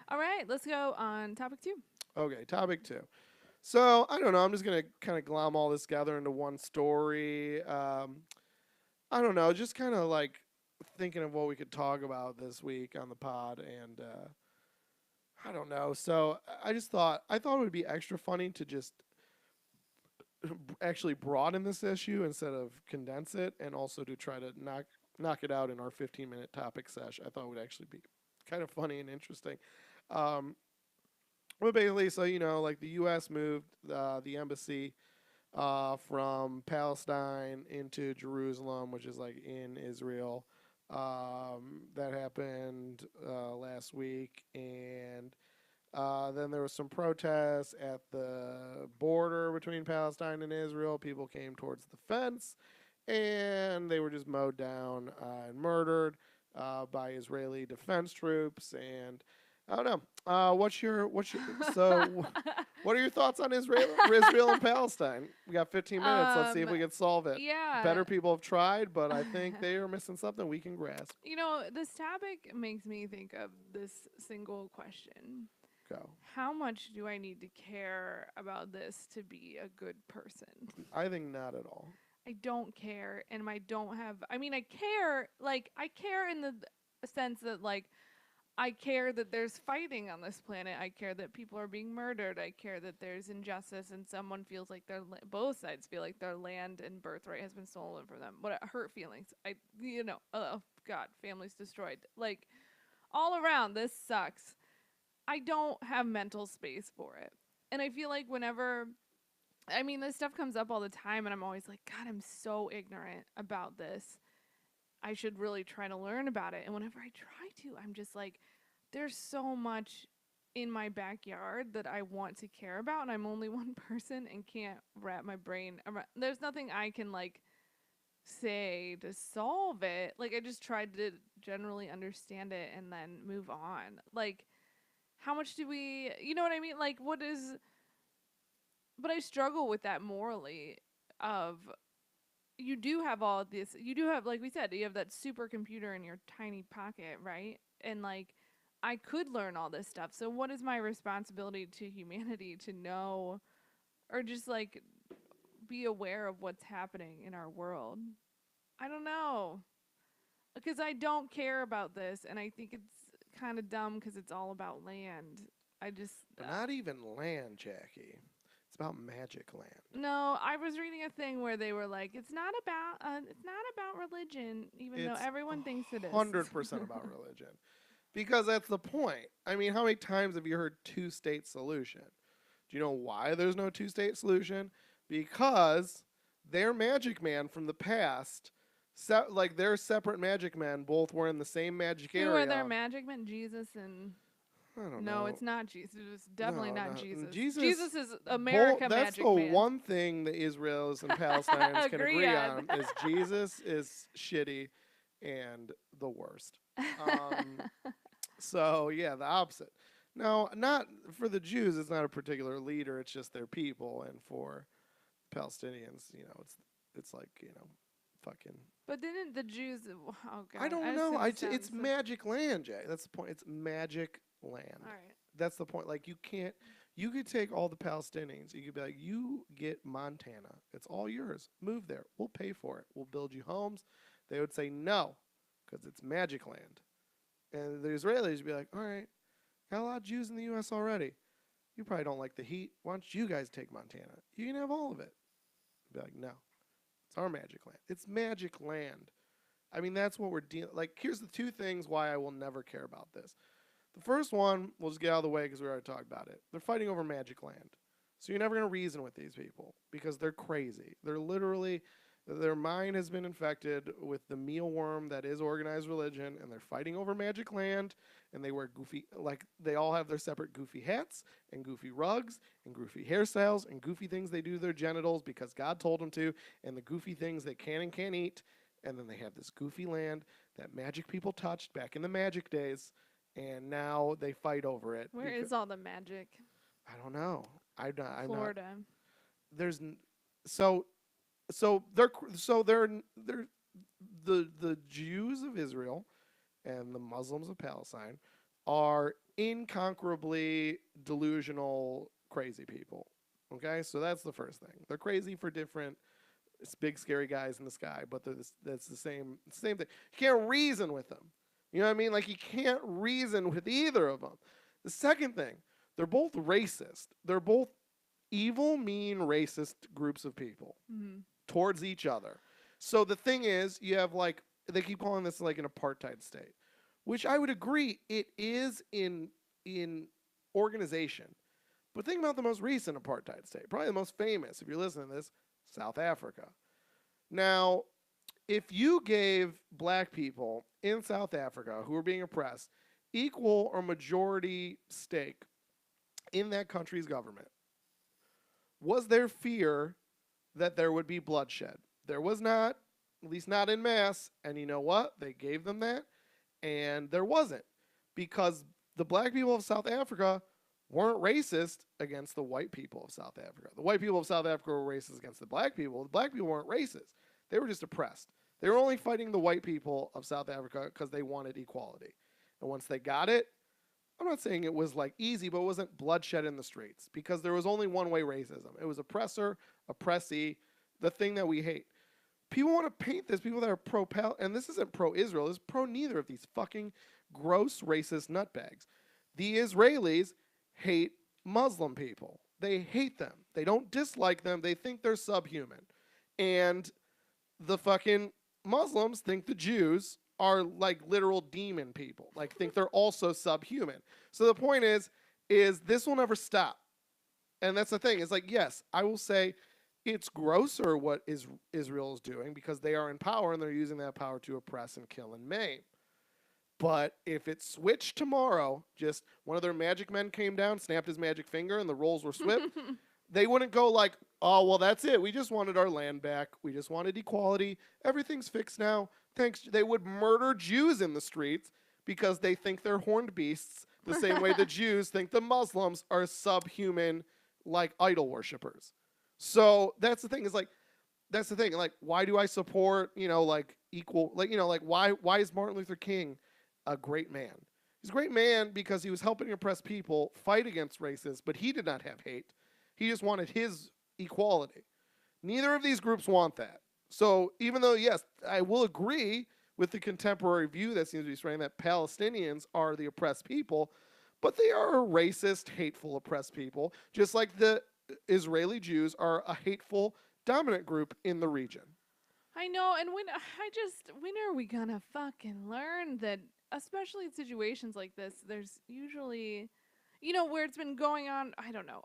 All right, let's go on topic 2. okay, topic 2. So I don't know. I'm just gonna kind of glom all this together into one story. I don't know. Just kind of like thinking of what we could talk about this week on the pod, and I don't know. So I thought it would be extra funny to just actually broaden this issue instead of condense it, and also to try to knock it out in our 15-minute topic sesh. I thought it would actually be kind of funny and interesting. Um, but basically, so like the U.S. moved the embassy from Palestine into Jerusalem, which is like in Israel. That happened last week, and then there was some protests at the border between Palestine and Israel. People came towards the fence, and they were just mowed down and murdered by Israeli defense troops. And I don't know. So? What are your thoughts on Israel and Palestine? We got 15 minutes. Let's see if we can solve it. Yeah. Better people have tried, but I think they are missing something we can grasp. This topic makes me think of this single question. Go. How much do I need to care about this to be a good person? I think not at all. I don't care, and I don't have. I mean, I care. Like, I care in the sense that, like, I care that there's fighting on this planet. I care that people are being murdered. I care that there's injustice and someone feels like both sides feel like their land and birthright has been stolen from them. What hurt feelings. Oh God, families destroyed. Like, all around, this sucks. I don't have mental space for it. And I feel like this stuff comes up all the time, and I'm always like, God, I'm so ignorant about this. I should really try to learn about it. And whenever I try to, I'm just like, there's so much in my backyard that I want to care about, and I'm only one person and can't wrap my brain around. There's nothing I can like say to solve it. Like, I just tried to generally understand it and then move on. Like, how much do we, you know what I mean? Like, but I struggle with that morally of you do have all of this. You do have, like we said, you have that supercomputer in your tiny pocket, right? And like, I could learn all this stuff. So what is my responsibility to humanity to know, or just like be aware of what's happening in our world? I don't know, because I don't care about this, and I think it's kind of dumb because it's all about land. I just But not even land, Jackie. It's about magic land. No, I was reading a thing where they were like, it's not about religion, even though It's everyone thinks it is. 100% about religion. Because that's the point. I mean, how many times have you heard two-state solution? Do you know why there's no two-state solution? Because their magic man from the past, like their separate magic men, both were in the same magic area. Who are their magic men? Jesus and I don't no, know. it's not Jesus. It's definitely No, not no. Jesus. Jesus- Jesus is America That's magic the man. one thing that Israelis and Palestinians can Agree agree on. on is Jesus is shitty and the worst. So yeah, the opposite. No, not for the Jews. It's not a particular leader. It's just their people, and for Palestinians, it's like fucking. But didn't the Jews? Oh God, I don't just know. think it It's sounds magic land, Jay. That's the point. It's magic land. All right. That's the point. Like you can't. You could take all the Palestinians. You could be like, you get Montana. It's all yours. Move there. We'll pay for it. We'll build you homes. They would say no, because it's magic land. And the Israelis would be like, all right, got a lot of Jews in the U.S. already. You probably don't like the heat. Why don't you guys take Montana? You can have all of it. Be like, no, it's our magic land. It's magic land. I mean, that's what we're dealing. Like, here's the two things why I will never care about this. The first one, we'll just get out of the way because we already talked about it. They're fighting over magic land. So you're never going to reason with these people because they're crazy. They're literally Their mind has been infected with the mealworm that is organized religion, and they're fighting over Magic Land. And they wear goofy, like they all have their separate goofy hats and goofy rugs and goofy hairstyles and goofy things they do to their genitals because God told them to, and the goofy things they can and can't eat. And then they have this goofy land that magic people touched back in the magic days, and now they fight over it. Where is all the magic? I don't know. I'm not. Florida. There's so they're the Jews of Israel and the Muslims of Palestine are incomparably delusional, crazy people. Okay, so that's the first thing. They're crazy for different big scary guys in the sky, but that's the same thing. You can't reason with them. You know what I mean? Like you can't reason with either of them. The second thing, they're both racist. They're both evil, mean, racist groups of people towards each other. So the thing is, you have like they keep calling this like an apartheid state, which I would agree it is in organization. But think about the most recent apartheid state, probably the most famous, if you're listening to this, South Africa. Now, if you gave black people in South Africa who were being oppressed equal or majority stake in that country's government, was there fear that there would be bloodshed? There was not, at least not in mass. And you know what? They gave them that, and there wasn't, because the black people of South Africa weren't racist against the white people of South Africa. The white people of South Africa were racist against the black people. The black people weren't racist. They were just oppressed. They were only fighting the white people of South Africa because they wanted equality. And once they got it, I'm not saying it was like easy, but it wasn't bloodshed in the streets because there was only one way racism. It was oppressor, oppressee, the thing that we hate. People want to paint this, people that are and this isn't pro-Israel, this is pro neither of these fucking gross racist nutbags. The Israelis hate Muslim people. They hate them. They don't dislike them. They think they're subhuman. And the fucking Muslims think the Jews are like literal demon people. Like think they're also subhuman. So the point is this will never stop. And that's the thing. It's like, yes, I will say it's grosser what Israel is doing because they are in power and they're using that power to oppress and kill and maim. But if it switched tomorrow, just one of their magic men came down, snapped his magic finger, and the roles were swept, they wouldn't go like, oh, well, that's it. We just wanted our land back. We just wanted equality. Everything's fixed now. Thanks. They would murder Jews in the streets because they think they're horned beasts the same way the Jews think the Muslims are subhuman, like idol worshippers. So that's the thing. Is like, that's the thing. Like, why do I support, like equal, like, like why is Martin Luther King a great man? He's a great man because he was helping oppressed people fight against racists, but he did not have hate. He just wanted his equality. Neither of these groups want that. So even though, yes, I will agree with the contemporary view that seems to be spreading that Palestinians are the oppressed people, but they are a racist, hateful, oppressed people, just like the Israeli Jews are a hateful, dominant group in the region. I know, and when are we gonna fucking learn that, especially in situations like this, there's usually, where it's been going on, I don't know.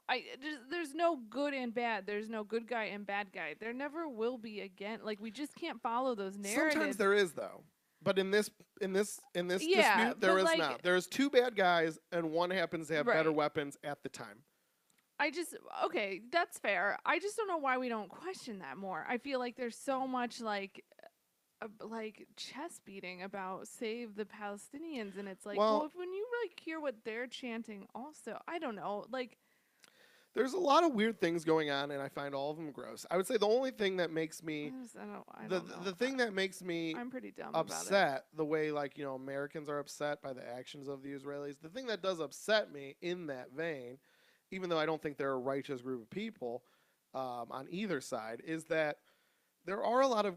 There's no good and bad. There's no good guy and bad guy. There never will be again. Like, we just can't follow those narratives. Sometimes there is, though. But in this dispute, there is not. There's two bad guys, and one happens to have better weapons at the time. Okay, that's fair. I just don't know why we don't question that more. I feel like there's so much like chest beating about save the Palestinians, and it's like, well, when you really hear what they're chanting, also, I don't know, like. There's a lot of weird things going on, and I find all of them gross. I would say the only thing that makes me I don't know. The thing that makes me I'm pretty dumb upset about it. The way Americans are upset by the actions of the Israelis. The thing that does upset me in that vein, even though I don't think they're a righteous group of people on either side, is that there are a lot of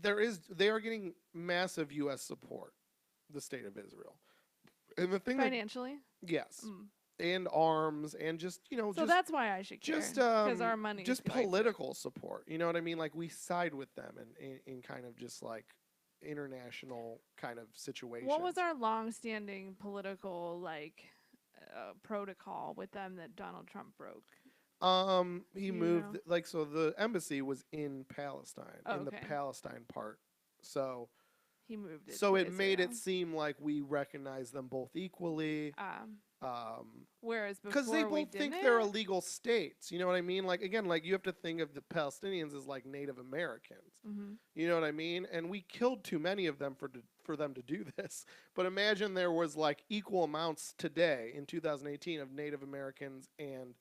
they are getting massive U.S. support, the state of Israel, and the thing financially, yes. And arms and just so that's why I should care, because our money just political support, you know what I mean, like we side with them in kind of just like international kind of situations. What was our long-standing political protocol with them that Donald Trump broke? He Do you know? moved like so. The embassy was in Palestine, Oh, in the okay. Palestine part. So, He moved it so to it made it Israel. seem like we recognize them both equally. Um, Um, Whereas because they before we both think they're didn't. illegal states. You know what I mean? Like again, like you have to think of the Palestinians as like Native Americans. Hmm. You know what I mean? And we killed too many of them for them to do this. But imagine there was like equal amounts today in 2018 of Native Americans and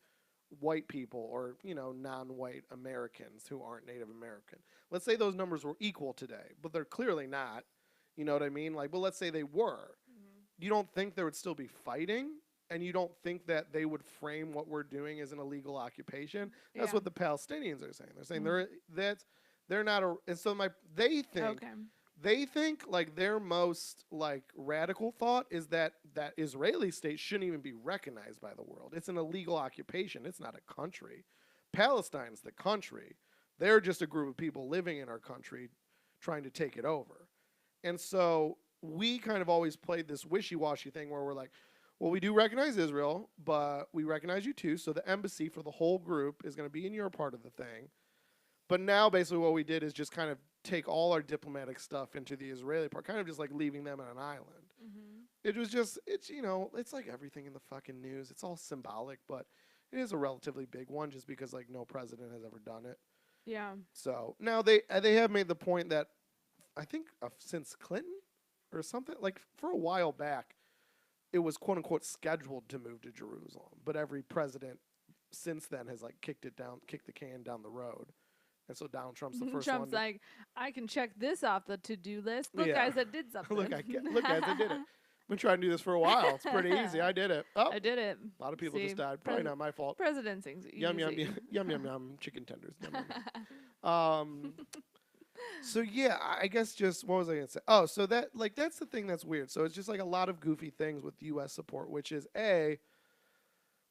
white people or non-white Americans who aren't Native American. Let's say those numbers were equal today, but they're clearly not. You know what I mean? Like, but let's say they were. You don't think there would still be fighting? And you don't think that they would frame what we're doing as an illegal occupation? That's Yeah. what the Palestinians are saying. They're saying Mm. they're not a. And so Okay. they think like their most like radical thought is that Israeli state shouldn't even be recognized by the world. It's an illegal occupation. It's not a country. Palestine's the country. They're just a group of people living in our country trying to take it over. And so we kind of always played this wishy-washy thing where we're like, well, we do recognize Israel, but we recognize you too. So the embassy for the whole group is going to be in your part of the thing. But now basically what we did is just kind of take all our diplomatic stuff into the Israeli part, kind of just like leaving them on an island. Hmm. It was just, it's like everything in the fucking news. It's all symbolic, but it is a relatively big one just because like no president has ever done it. Yeah. So now they have made the point that I think since Clinton or something, like for a while back, it was quote unquote scheduled to move to Jerusalem, but every president since then has like kicked the can down the road. And so Donald Trump's the first one Trump's to, like, I can check this off the to-do list. Look, yeah. guys, I did something. Look guys, I did it. Been trying to do this for a while. It's pretty easy. I did it. Oh, I did it. a lot of people See, just died. Probably not my fault. President things Yum yum easy. yum yum yum yum. Chicken tenders. Yum, yum, yum. So yeah, I guess just what was I gonna say? Oh, so that's the thing that's weird. So it's just like a lot of goofy things with U.S. support, which is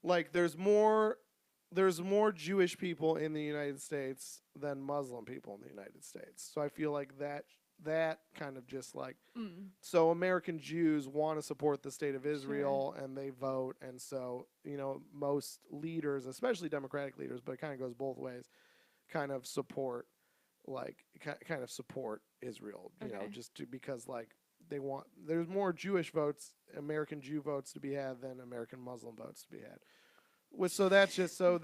like there's more Jewish people in the United States than Muslim people in the United States. So I feel like that kind of just like Mm, so American Jews want to support the state of sure. Israel and they vote, and so most leaders, especially Democratic leaders, but it kind of goes both ways, kind of support kind of support Israel, Okay. just because like there's more Jewish votes, American Jew votes to be had than American Muslim votes to be had. So that's just so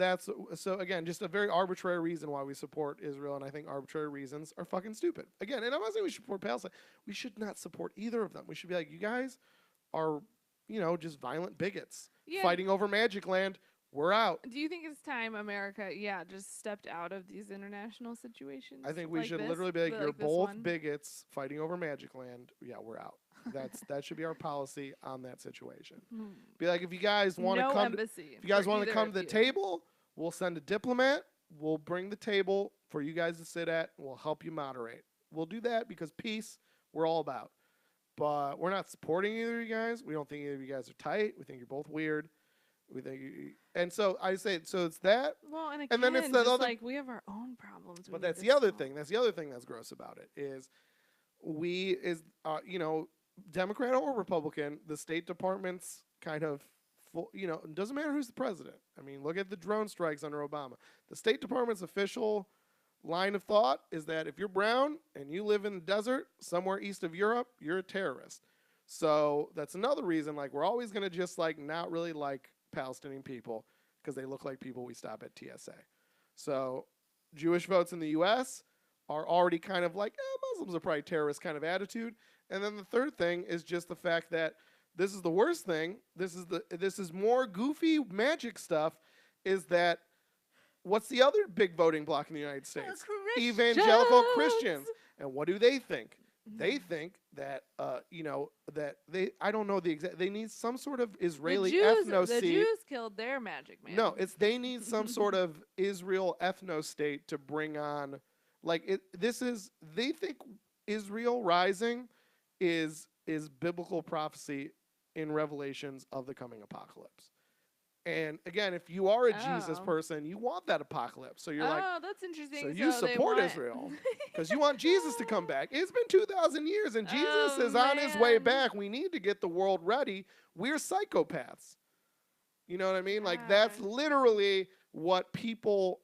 again just a very arbitrary reason why we support Israel, and I think arbitrary reasons are fucking stupid. Again, and I'm not saying we should support Palestine. We should not support either of them. We should be like, you guys are, just violent bigots Yeah. fighting over Magic Land. We're out. Do you think it's time America, just stepped out of these international situations? I think we like should this? literally be like, you're Like this both one? bigots fighting over Magic Land. Yeah, we're out. That should be our policy on that situation. Hmm. Be like, if you guys want to No come, embassy. if you guys for want to either come of to the you. table, we'll send a diplomat. We'll bring the table for you guys to sit at, and we'll help you moderate. We'll do that because peace, we're all about. But we're not supporting either of you guys. We don't think either of you guys are tight. We think you're both weird. We think and so I say, so it's that. Well, and again, And then it's the just other, like we have our own problems. but that's the other thing. That's the other thing that's gross about it is Democrat or Republican, the State Department's kind of it doesn't matter who's the president. I mean, look at the drone strikes under Obama. The State Department's official line of thought is that if you're brown and you live in the desert somewhere east of Europe, you're a terrorist. So that's another reason, like, we're always going to just, like, not really like Palestinian people because they look like people we stop at TSA. So Jewish votes in the U.S. are already kind of like, Muslims are probably terrorist kind of attitude. And then the third thing is just the fact that this is the worst thing. This is more goofy magic stuff, is that what's the other big voting bloc in the United States? Evangelical Christians. And what do they think? They think that that I don't know the exact. They need some sort of Israeli ethno The state. Jews killed their magic man. No, they need some sort of Israel ethno state to bring on. Like they think Israel rising is biblical prophecy in Revelations of the coming apocalypse. And again, if you are a Jesus person, you want that apocalypse. So you're like, that's interesting. so you support Israel because you want Jesus to come back. It's been 2,000 years and Jesus is on his way back. We need to get the world ready. We're psychopaths. You know what I mean? Like, that's literally what people,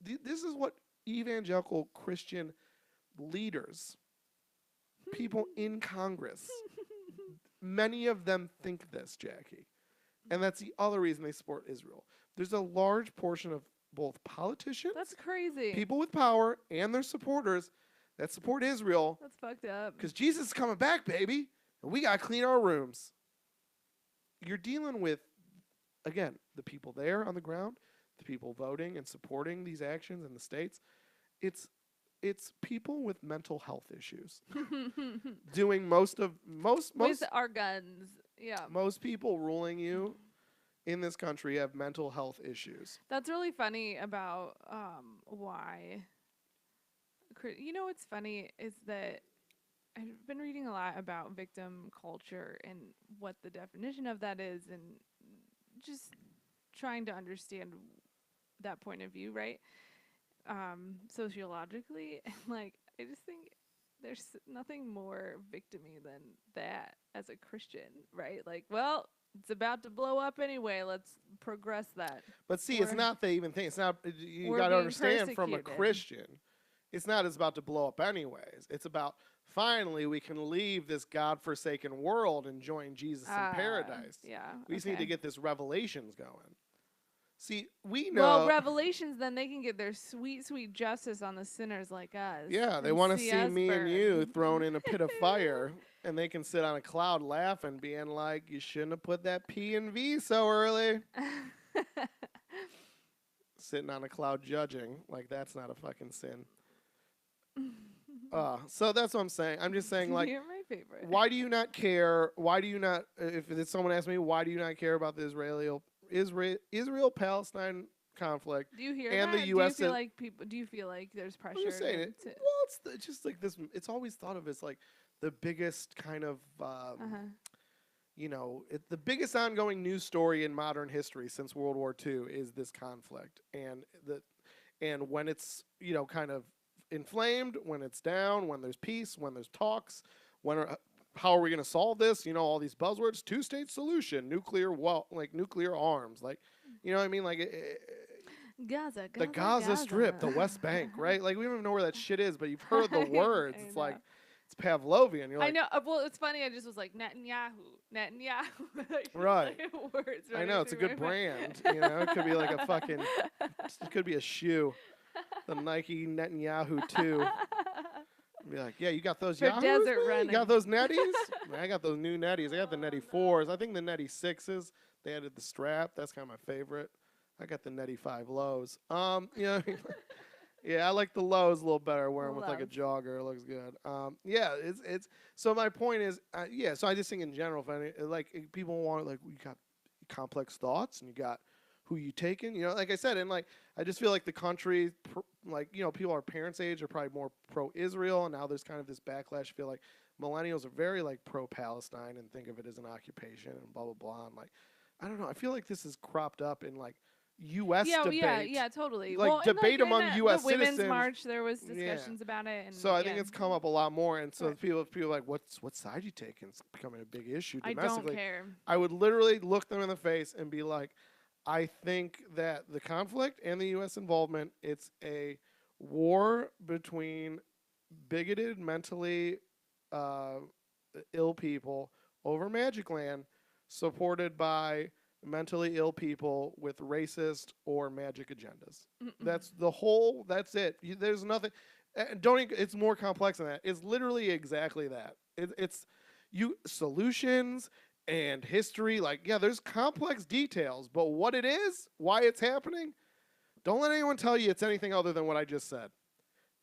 this is what evangelical Christian leaders, people in Congress, many of them think this, Jackie. And that's the other reason they support Israel. There's a large portion of both politicians, That's crazy. people with power, and their supporters that support Israel. That's fucked up. Because Jesus is coming back, baby. And we got to clean our rooms. You're dealing with, again, the people there on the ground, the people voting and supporting these actions in the states. It's people with mental health issues doing most with our guns. Yeah. Most people ruling you in this country have mental health issues. That's really funny about why. You know what's funny is that I've been reading a lot about victim culture and what the definition of that is, and just trying to understand that point of view, right? Sociologically, and like I just think there's nothing more victimy than that as a Christian, right? Like, well, it's about to blow up anyway. Let's progress that. But see, it's not the even thing. It's not. You got to understand from a Christian, it's not as about to blow up anyways. It's about finally we can leave this godforsaken world and join Jesus in paradise. Yeah. We just need to get this revelations going. See, we know. Well, revelations, then they can get their sweet, sweet justice on the sinners like us. Yeah, they want to see me and you thrown in a pit of fire, and they can sit on a cloud laughing, being like, you shouldn't have put that P and V so early. Sitting on a cloud judging, like that's not a fucking sin. So that's what I'm saying. I'm just saying, like, you're my favorite. Why do you not care? Why do you not, if someone asks me, why do you not care about the Israel-Palestine conflict? Do you hear and that? the U.S. Do you feel like there's pressure? I'm just saying it. Well, it's just like this. It's always thought of as like the biggest kind of, the biggest ongoing news story in modern history since World War II is this conflict, and when it's kind of inflamed, when it's down, when there's peace, when there's talks, how are we going to solve this? All these buzzwords: two-state solution, nuclear arms, like, you know what I mean? Like Gaza, the Gaza Strip, the West Bank, right? Like we don't even know where that shit is, but you've heard the words. It's like it's Pavlovian. You're like, I know. Well, it's funny. I just was like Netanyahu. Right. Words I know it's a good brand. It could be like a fucking. It could be a shoe. The Nike Netanyahu 2. Be like, yeah, you got those for Yahoos, desert man? running. You got those netties? I got those new netties. I got the netty 4s. I think the netty 6s, they added the strap. That's kind of my favorite. I got the netty 5 lows. Yeah, I like the lows a little better. I wear them with like a jogger. It looks good. Yeah, it's. So my point is, so I just think in general, people want, like, you got complex thoughts and you got who you taking, like I said, and like I just feel like the country, people our parents' age are probably more pro-Israel, and now there's kind of this backlash. I feel like millennials are very like pro-Palestine and think of it as an occupation and blah blah blah. And like, I don't know, I feel like this is cropped up in like U.S. debate. Yeah, totally. Like debate among U.S. the citizens. Women's March, there was discussions about it. And so I think it's come up a lot more, and so people are like, what side you taking? It's becoming a big issue domestically. I don't care. I would literally look them in the face and be like, I think that the conflict and the U.S. involvement, it's a war between bigoted, mentally ill people over Magic Land, supported by mentally ill people with racist or magic agendas. That's it. There's nothing. It's more complex than that. It's literally exactly that. It's solutions and history, there's complex details, but what it is, why it's happening, don't let anyone tell you it's anything other than what I just said.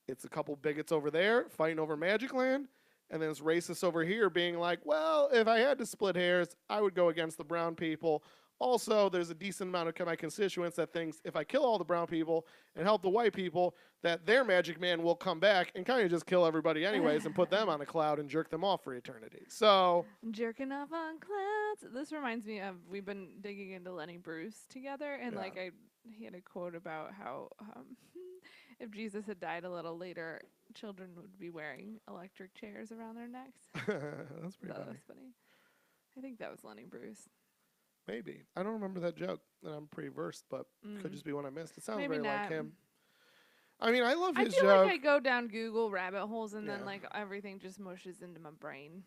It's a couple bigots over there fighting over Magic Land, and then it's racists over here being like, well, if I had to split hairs, I would go against the brown people. Also, there's a decent amount of my constituents that thinks if I kill all the brown people and help the white people, that their Magic Man will come back and kind of just kill everybody anyways and put them on a cloud and jerk them off for eternity. So jerking off on clouds. This reminds me of, we've been digging into Lenny Bruce together, and he had a quote about how if Jesus had died a little later, children would be wearing electric chairs around their necks. That's pretty funny. That was funny. I think that was Lenny Bruce. Maybe. I don't remember that joke, and I'm pretty versed, but could just be one I missed. It sounds Maybe very like not. him. I mean, I love I his feel like joke. I go down Google rabbit holes and then Yeah. like everything just mushes into my brain.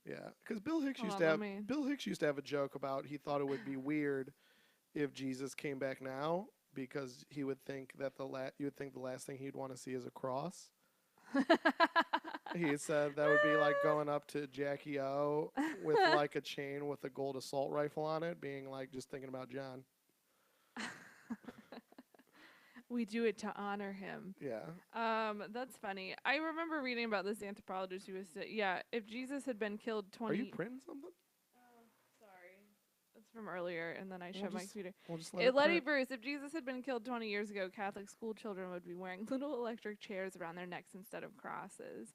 Yeah, because Bill Hicks Hold used on, to let have me. Bill Hicks used to have a joke about he thought it would be weird if Jesus came back now because he would think that you would think the last thing he'd want to see is a cross. He said that would be like going up to Jackie O with like a chain with a gold assault rifle on it, being like just thinking about John. We do it to honor him. Yeah. That's funny. I remember reading about this anthropologist who was yeah, if Jesus had been killed Are you 20 printing something? Sorry. That's from earlier and then I shut my computer. We'll just let it Letty print. Bruce, if Jesus had been killed 20 years ago, Catholic school children would be wearing little electric chairs around their necks instead of crosses.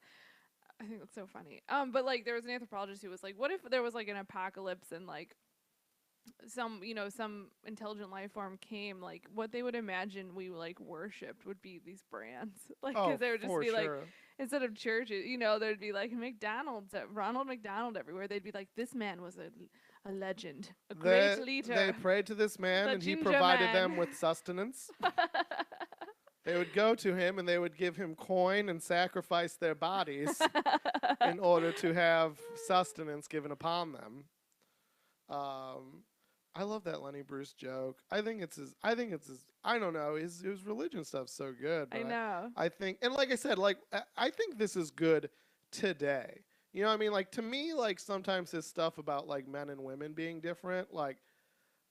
I think that's so funny. But like there was an anthropologist who was like, what if there was like an apocalypse and like some intelligent life form came, like what they would imagine we like worshipped would be these brands. Like Oh, cuz they would just for be like, sure. instead of churches, there'd be like McDonald's, Ronald McDonald everywhere. They'd be like, this man was a legend, a great leader. They prayed to this man, The and he ginger provided man. them with sustenance. They would go to him, and they would give him coin and sacrifice their bodies in order to have sustenance given upon them. I love that Lenny Bruce joke. I think it's his. I don't know. His religion stuff's so good. But I know. I think, and like I said, like I think this is good today. You know what I mean? Like to me, like sometimes his stuff about like men and women being different, like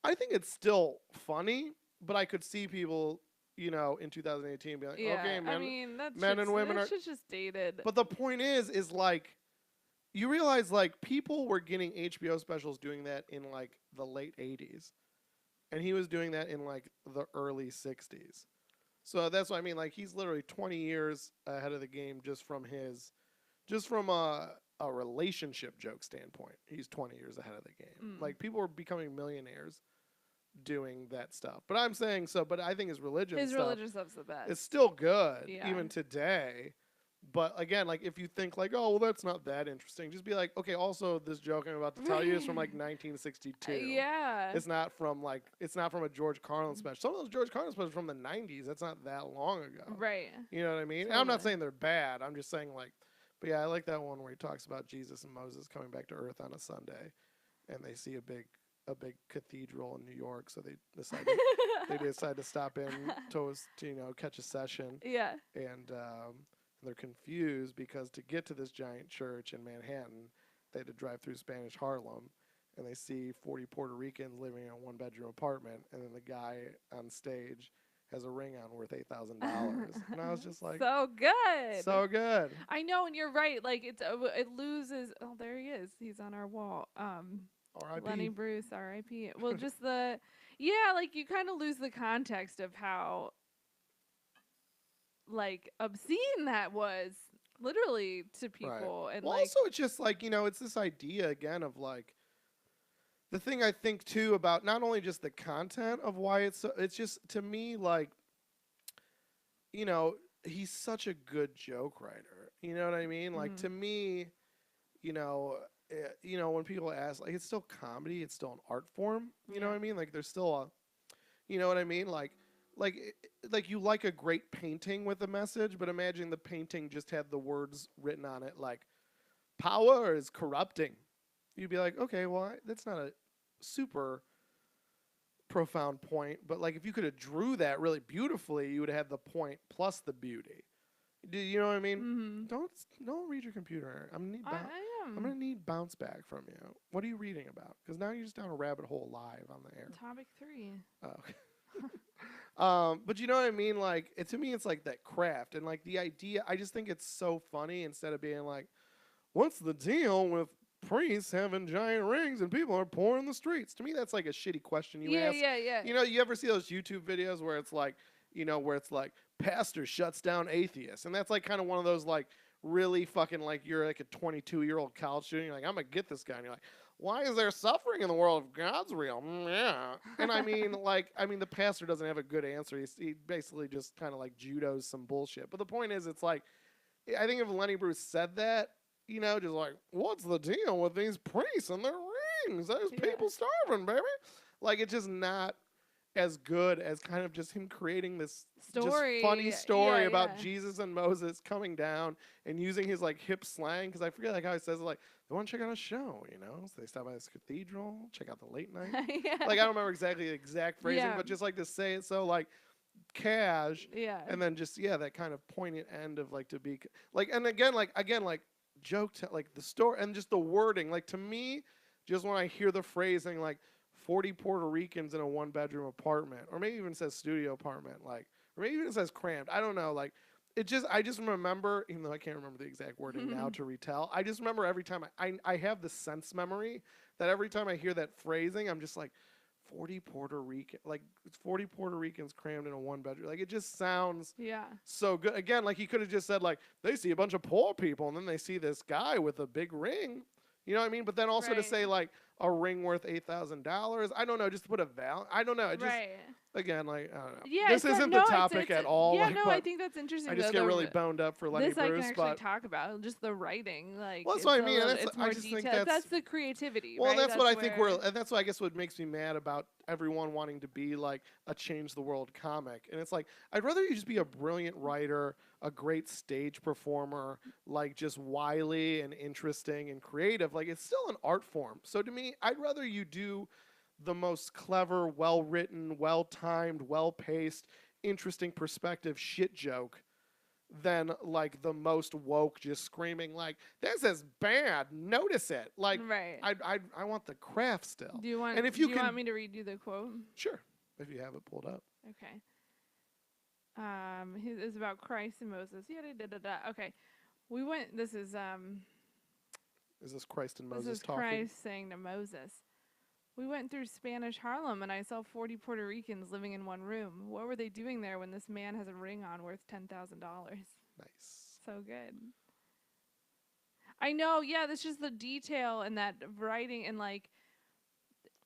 I think it's still funny, but I could see people, in 2018 be like, Yeah, okay, I mean men and women that are. shit's just dated. But the point is like, you realize like people were getting HBO specials doing that in like the late 80s, and he was doing that in like the early 60s. So that's what I mean. Like he's literally 20 years ahead of the game just from a relationship joke standpoint. He's 20 years ahead of the game. Like people were becoming millionaires doing that stuff. But I'm saying so. But I think his religion stuff's the best. is still good Yeah. even today. But again, like if you think like, oh well, that's not that interesting, just be like, okay. Also, this joke I'm about to tell you is from like 1962. Yeah. It's not from a George Carlin special. Some of those George Carlin specials are from the 90s. That's not that long ago. Right. You know what I mean? And I'm not saying they're bad. I'm just saying like, but yeah, I like that one where he talks about Jesus and Moses coming back to Earth on a Sunday, and they see a big cathedral in New York, so they decide to stop in to catch a session. Yeah. And they're confused because to get to this giant church in Manhattan, they had to drive through Spanish Harlem, and they see 40 Puerto Ricans living in a one-bedroom apartment, and then the guy on stage has a ring on worth $8,000, and I was just like, so good. so good. I know, and you're right. Like it loses. Oh, there he is. He's on our wall. R.I.P. Lenny Bruce, R.I.P. Well, just like you kind of lose the context of how like obscene that was literally to people. Right. And well, like also it's just like, it's this idea again of like the thing I think too about not only just the content of why it's just to me like, he's such a good joke writer. You know what I mean? Like to me, when people ask, like, it's still comedy, it's still an art form. You know what I mean? Like there's still you know what I mean? Like you like a great painting with a message, but imagine the painting just had the words written on it like, power is corrupting. You'd be like, okay, well, that's not a super profound point, but like if you could have drew that really beautifully, you would have had the point plus the beauty. Do you know what I mean? Mm-hmm. Don't read your computer. I am. I'm gonna need bounce back from you. What are you reading about? Because now you're just down a rabbit hole live on the air. Topic 3. Oh. But you know what I mean? Like, to me, it's like that craft and like the idea. I just think it's so funny instead of being like, what's the deal with priests having giant rings and people are poor in the streets? To me, that's like a shitty question you ask. Yeah. You ever see those YouTube videos where it's like, pastor shuts down atheists, and that's like kind of one of those like really fucking like you're like a 22-year-old college student. You're like, I'm gonna get this guy, and you're like, why is there suffering in the world if God's real? Yeah. And I mean, the pastor doesn't have a good answer. He basically just kind of like judos some bullshit. But the point is, it's like, I think if Lenny Bruce said that, just like, what's the deal with these priests and their rings? There's people starving, baby. Like it's just not as good as kind of just him creating this just funny Story. story Yeah, about yeah. Jesus and Moses coming down and using his like hip slang because I forget like how he says it, like they want to check out a show, you know, so they stop by this cathedral, check out the late night. Yeah. Like I don't remember exactly the exact phrasing, Yeah. but just like to say it so like cash, Yeah. and then just that kind of poignant end of like to be like, and again like like the story and just the wording like to me, just when I hear the phrasing like 40 Puerto Ricans in a 1-bedroom apartment, or maybe even says studio apartment, like, or maybe even says cramped, I don't know, like it just I just remember, even though I can't remember the exact wording now to retell, I just remember every time I have the sense memory that every time I hear that phrasing I'm just like 40 Puerto Rican, like it's 40 Puerto Ricans crammed in a 1-bedroom. Like it just sounds Yeah. so good. Again, like he could have just said like they see a bunch of poor people and then they see this guy with a big ring. You know what I mean? But then also to Right. say like a ring worth $8,000. I don't know. Just to put a value. I don't know. It just Right. again like I don't know. Yeah, This it's not, isn't the no, topic at all. yeah, Like, no, I but think that's interesting I though. just get really boned up for Lenny This I can Bruce. actually But talk about just the writing, like well, that's it's what I a mean. And little, that's it's I more just think detailed. That's the creativity, well, right? that's what I think where, and that's what I guess what makes me mad about everyone wanting to be like a change the world comic. And it's like, I'd rather you just be a brilliant writer, a great stage performer, like just wily and interesting and creative. Like it's still an art form. So to me, I'd rather you do the most clever, well written, well timed, well paced, interesting perspective shit joke than like the most woke just screaming like this is bad, notice it. Like right. I want the craft still. Do you want And if do you you can want me to read you the quote? sure, if you have it pulled up. Okay. His is about Christ and Moses. Yada da da da. Okay. We went Is this Christ and this Moses is talking? Christ saying to Moses. We went through Spanish Harlem and I saw 40 Puerto Ricans living in one room. What were they doing there when this man has a ring on worth $10,000? Nice. So good. I know, yeah, that's just the detail and that writing and like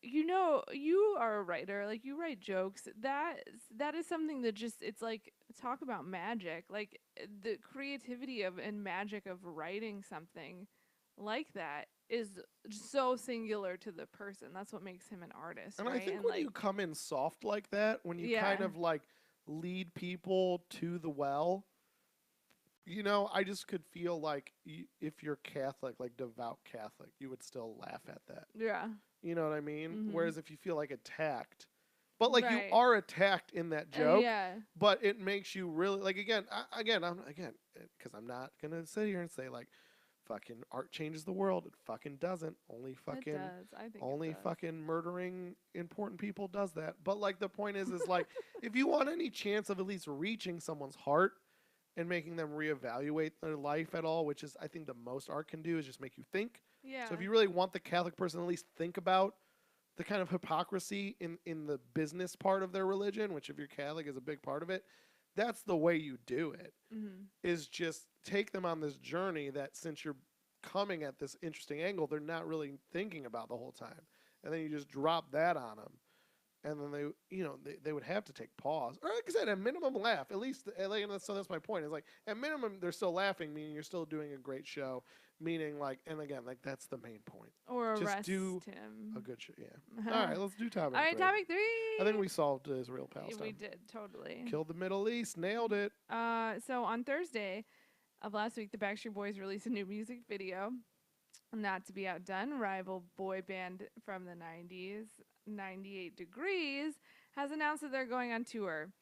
you are a writer, like you write jokes. That is something that just it's like talk about magic. Like the creativity of and magic of writing something like that is so singular to the person. That's what makes him an artist, And I right? think And when like you come in soft like that, when you yeah. kind of like lead people to the well, you know, I just could feel like if you're Catholic, like devout Catholic, you would still laugh at that. Yeah. You know what I mean? Mhm. Whereas if you feel like attacked, but like you Right. are attacked in that joke, Yeah. but it makes you really like again because I'm not gonna sit here and say like fucking art changes the world. It fucking doesn't. It does. I think Only it does. fucking murdering important people does that. But like the point is like if you want any chance of at least reaching someone's heart and making them reevaluate their life at all, which is I think the most art can do is just make you think. Yeah. So if you really want the Catholic person to at least think about the kind of hypocrisy in the business part of their religion, which if you're Catholic is a big part of it, that's the way you do it. Mhm. Is just take them on this journey that since you're coming at this interesting angle, they're not really thinking about the whole time. And then you just drop that on them. And then they would have to take pause. Or like I said, a minimum laugh. At least, so that's my point. Is like, at minimum, they're still laughing, meaning you're still doing a great show. Meaning, like, and again, like, that's the main point. Or Just arrest do him. a good show. Yeah. All right, let's do topic All right, 3. topic 3. I think we solved Israel Yeah, Palestine. we did totally. Killed the Middle East. Nailed it. So on Thursday of last week, the Backstreet Boys released a new music video. Not to be outdone, rival boy band from the 90s, 98 Degrees, has announced that they're going on tour.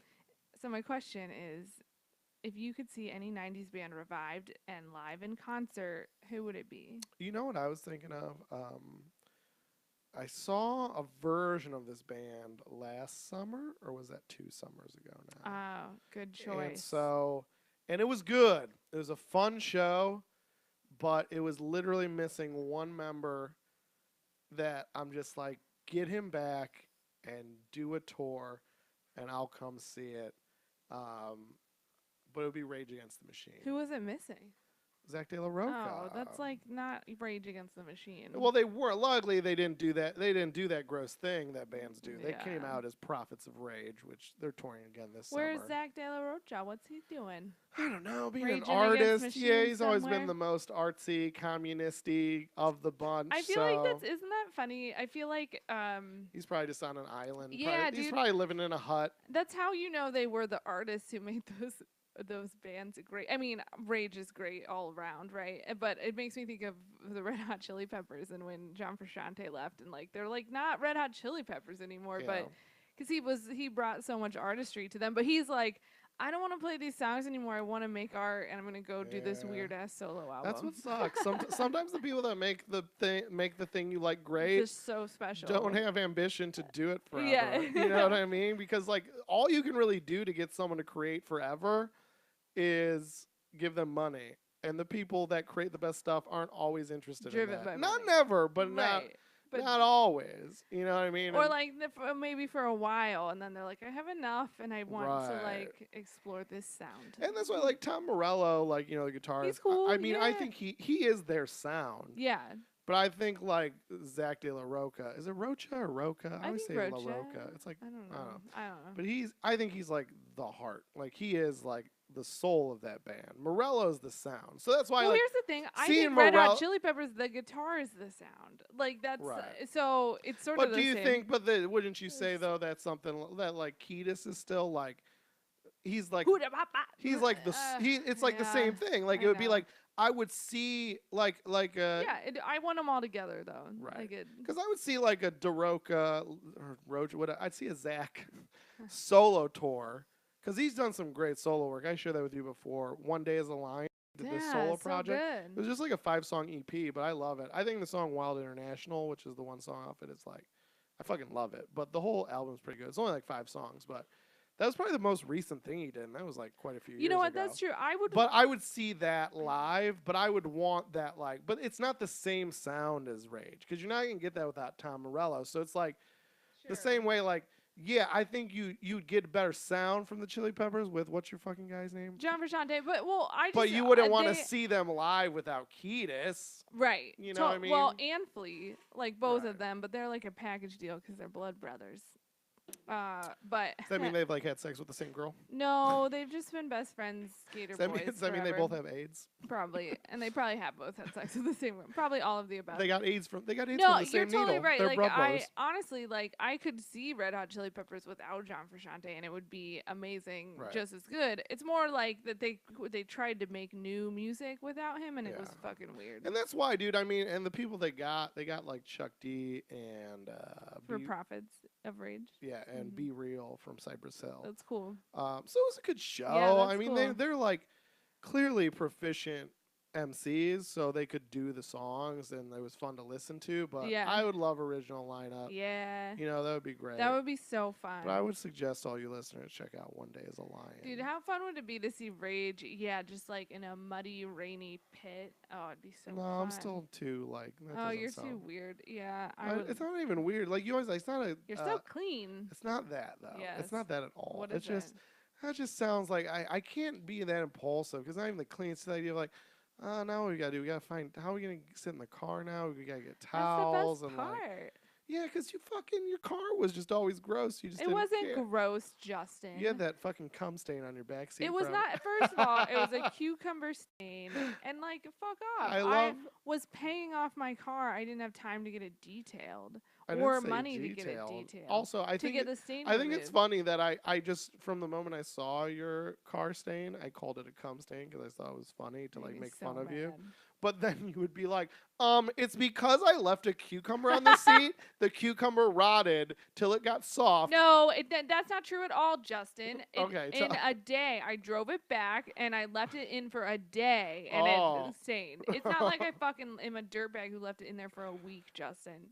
So my question is, if you could see any 90s band revived and live in concert, who would it be? You know what I was thinking of? I saw a version of this band last summer, or was that 2 summers ago now? Oh, good choice. And it was good. It was a fun show, but it was literally missing one member that I'm just like, get him back and do a tour, and I'll come see it. But it would be Rage Against the Machine. Who was it missing? Zach De La Rocha. Oh, that's like not Rage Against the Machine. Well, they were. Luckily, they didn't do that. They didn't do that gross thing that bands do. They came Yeah. out as Prophets of Rage, which they're touring again this Where's summer. Zach De La Rocha? What's he doing? I don't know, being Raging an Against artist. Yeah, Machine he's always somewhere? been the most artsy, communisty of the bunch. I feel like that's isn't that funny? I feel like he's probably just on an island. yeah, He's dude. probably living in a hut. That's how you know they were the artists who made those bands great. I mean, Rage is great all around, right? But it makes me think of the Red Hot Chili Peppers and when John Frusciante left, and like they're like not Red Hot Chili Peppers anymore, Yeah. but because he brought so much artistry to them. But he's like, I don't want to play these songs anymore. I want to make art, and I'm gonna go do this Yeah. weird ass solo album. That's what sucks. Sometimes the people that make the thing you like great Just so special. don't have ambition to do it forever. Yeah. You know what I mean? Because like all you can really do to get someone to create forever is give them money. And the people that create the best stuff aren't always interested Driven in by that. Not money. never, but Right. But not always. You know what I mean? or And- like maybe for a while, and then they're like, I have enough, and I want to Right. like explore this sound. and that's why like Tom Morello, like, you know, the guitarist. He's cool, I mean, I yeah. think he is their sound. Yeah, But I think like Zach De La Rocha. Is it Rocha or Roca? I always think say La Rocha. Roca. It's like I don't know. I don't know. I don't know. But I think he's like the heart. Like he is like the soul of that band. Morello's the sound. So that's why Well, like here's the thing. I seeing think Red Morel- Hot Chili Peppers, the guitar is the sound. Like that's Right. so it's sort But of do the you same. think wouldn't you say though that's something that like Kiedis is still like he's like he's like it's like the same thing. Like I it would be know. like I would see like yeah, I want them all together though. Right. Like it, because I would see like a Daroka or Rocha. I'd see a Zach solo tour because he's done some great solo work. I shared that with you before. One Day as a Lion did this solo so project. It good. was just like a 5-song EP, but I love it. I think the song Wild International, which is the one song off it, is like I fucking love it. But the whole album's pretty good. It's only like 5 songs, but that was probably the most recent thing he did, and that was like quite a few years You know what? ago. That's true. I would. But I would see that live, but I would want that like, but it's not the same sound as Rage because you're not gonna get that without Tom Morello. So it's like the same way, like, yeah, I think you'd get a better sound from the Chili Peppers with what's your fucking guy's name? John Frusciante, but well, I just. But you wouldn't want to they- see them live without Kiedis. Right. You know what I mean? Well, and Flea, like both Right. of them, but they're like a package deal because they're blood brothers. But Does that mean they've like had sex with the same girl? no, they've just been best friends, skater boys. Does that mean they forever. both have AIDS? Probably, and they probably have both had sex with the same woman. Probably all of the above. They got AIDS from no, the you're same totally needle. right. They're Like blood I brothers. honestly, like I could see Red Hot Chili Peppers without John Frusciante, and it would be amazing, Right. just as good. It's more like that they tried to make new music without him, and it was Yeah. fucking weird. And that's why, dude. I mean, and the people they got like Chuck D and For B- Prophets of Rage, yeah, and Mhm. Be Real from Cypress Hill. that's cool. So it was a good show. that's I mean, cool. they're like clearly proficient MCs, so they could do the songs, and it was fun to listen to. But Yeah. I would love original lineup. Yeah, You know, that would be great. that would be so fun. But I would suggest all you listeners check out One Day as a Lion. Dude, how fun would it be to see Rage? Yeah, just like in a muddy, rainy pit. Oh, it'd be so no, fun. I'm still too like. That Oh, doesn't you're sound, too weird. Yeah, I would. It's not even weird. Like you always like. It's not a. You're so clean. It's not that though. Yes. It's not that at all. What It's is just it? that just sounds like I can't be that impulsive because not even the cleanest idea of like, now what we gotta do? We gotta find how are we gonna sit in the car now? We gotta get towels That's the and best like part. yeah, because your car was just always gross. You just It didn't wasn't care. gross, Justin. You had that fucking cum stain on your back seat. It was from- not. First of all, it was a cucumber stain, and like, fuck off. I love. was paying off my car. I didn't have time to get it detailed I didn't or say money to get it detailed. detailed. Also, I to think get the stain. I think it's removed. funny that I just from the moment I saw your car stain, I called it a cum stain because I thought it was funny to Made like me make so fun of you. mad. But then you would be like, it's because I left a cucumber on the seat. The cucumber rotted till it got soft. No, that's not true at all, Justin. Okay, In a day, I drove it back and I left it in for a day and Oh. it stained. It's not like I fucking am a dirtbag who left it in there for a week, Justin.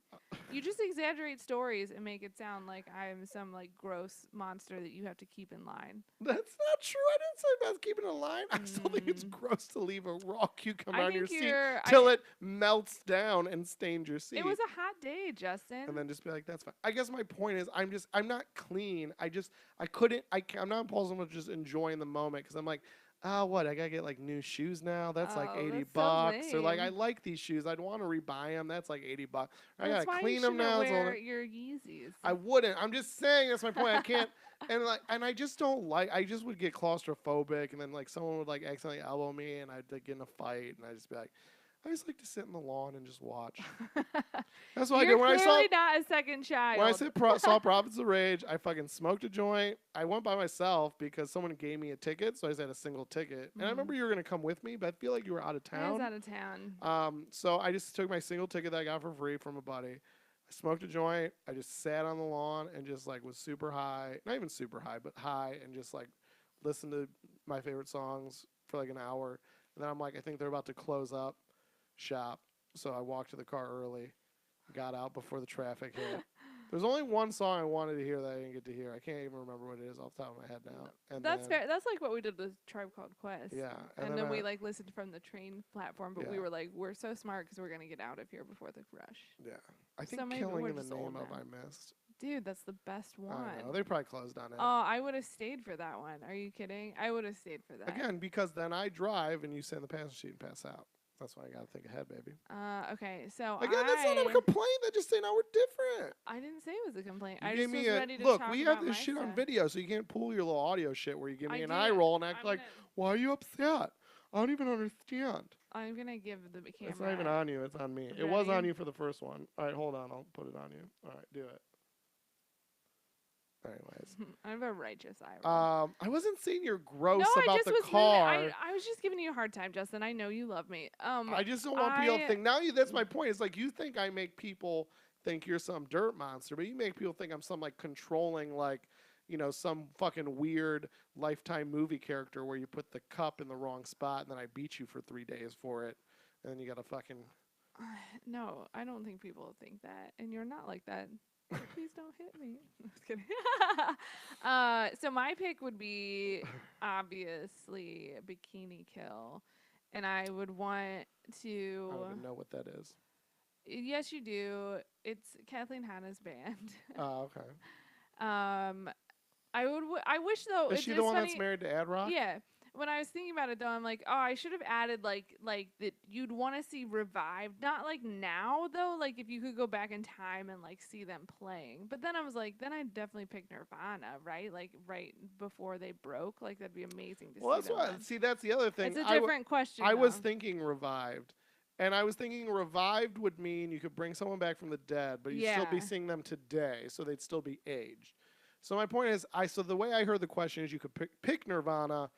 You just exaggerate stories and make it sound like I'm some like gross monster that you have to keep in line. That's not true. I didn't say about keeping it alive. I still think it's gross to leave a raw cucumber I on your think seat you're. till it melts down and stains your seat. It was a hot day, Justin. and then just be like, that's fine. I guess my point is, I'm not clean. I'm not impulsive with just enjoying the moment because I'm like, what? I gotta get like new shoes now. That's like Oh, 80 that's so bucks. Or like I lame. like these shoes. I'd want to rebuy them. That's like 80 bucks. I That's gotta why you clean them shouldn't now. It's wear all. your Yeezys. I wouldn't. I'm just saying that's my point. I can't. And I just don't like. I just would get claustrophobic, and then like someone would like accidentally elbow me, and I'd like, get in a fight, and I'd just be like, I just like to sit in the lawn and just watch. That's what I You're did when I saw clearly not a second when I child. saw Prophets of Rage. I fucking smoked a joint. I went by myself because someone gave me a ticket, so I just had a single ticket. And I remember you were gonna come with me, but I feel like you were out of I was town. out of town. So I just took my single ticket that I got for free from a buddy. I smoked a joint. I just sat on the lawn and just like was super high, not even super high, but high, and just like listened to my favorite songs for like an hour. And then I'm like, I think they're about to close up shop, so I walked to the car early, got out before the traffic hit. There's only one song I wanted to hear that I didn't get to hear. I can't even remember what it is off the top of my head now. And That's then, fair. That's like what we did with Tribe Called Quest. yeah, And then we like listened from the train platform, but we yeah. were like, we're so smart because we're gonna get out of here before the rush. Yeah, I think So maybe Killing we're in the just Name old of now. I missed. Dude, that's the best I know one. they probably closed on it. Oh, I would have stayed for that one. Are you kidding? I would have stayed for that. Again, because then I drive and you sit in the passenger seat and pass out. That's why I gotta think ahead, baby. Okay. So Again, that's not a complaint. I just say now we're different. I didn't say it was a complaint. You I gave just me was a ready to look. talk We about have this my shit on stuff. video, so you can't pull your little audio shit where you give me an eye did. roll and act I'm like, gonna- why are you upset? I don't even understand. I'm gonna give the camera. It's not even on you. It's on me. It was Ready? on you for the first one. All right, hold on. I'll put it on you. All right, do it. Anyways, I have a righteous eye roll. I wasn't saying you're gross No, I about just the was car. I was just giving you a hard time, Justin. I know you love me. I just don't want people to think. Now that's my point. It's like you think I make people think you're some dirt monster, but you make people think I'm some like controlling, like, you know, some fucking weird Lifetime movie character where you put the cup in the wrong spot and then I beat you for 3 days for it, and then you gotta fucking. No, I don't think people think that, and you're not like that. So please don't hit me. I'm just kidding. So my pick would be obviously Bikini Kill, and I would want to. I don't even know what that is. Yes, you do. It's Kathleen Hanna's band. Oh, okay. I wish though. Is she the one that's married to Ad Rock? Yeah. When I was thinking about it though, I'm like, oh, I should have added like that you'd want to see revived. Not like now though, like if you could go back in time and like see them playing. But then I was like, then I'd definitely pick Nirvana, right? Like right before they broke. Like that'd be amazing to see. Well, that's them why. then. See, that's the other thing. It's a different question. I was though. thinking revived. And I was thinking revived would mean you could bring someone back from the dead, but you'd still be Yeah. seeing them today, so they'd still be aged. So my point is, so the way I heard the question is you could pick Nirvana,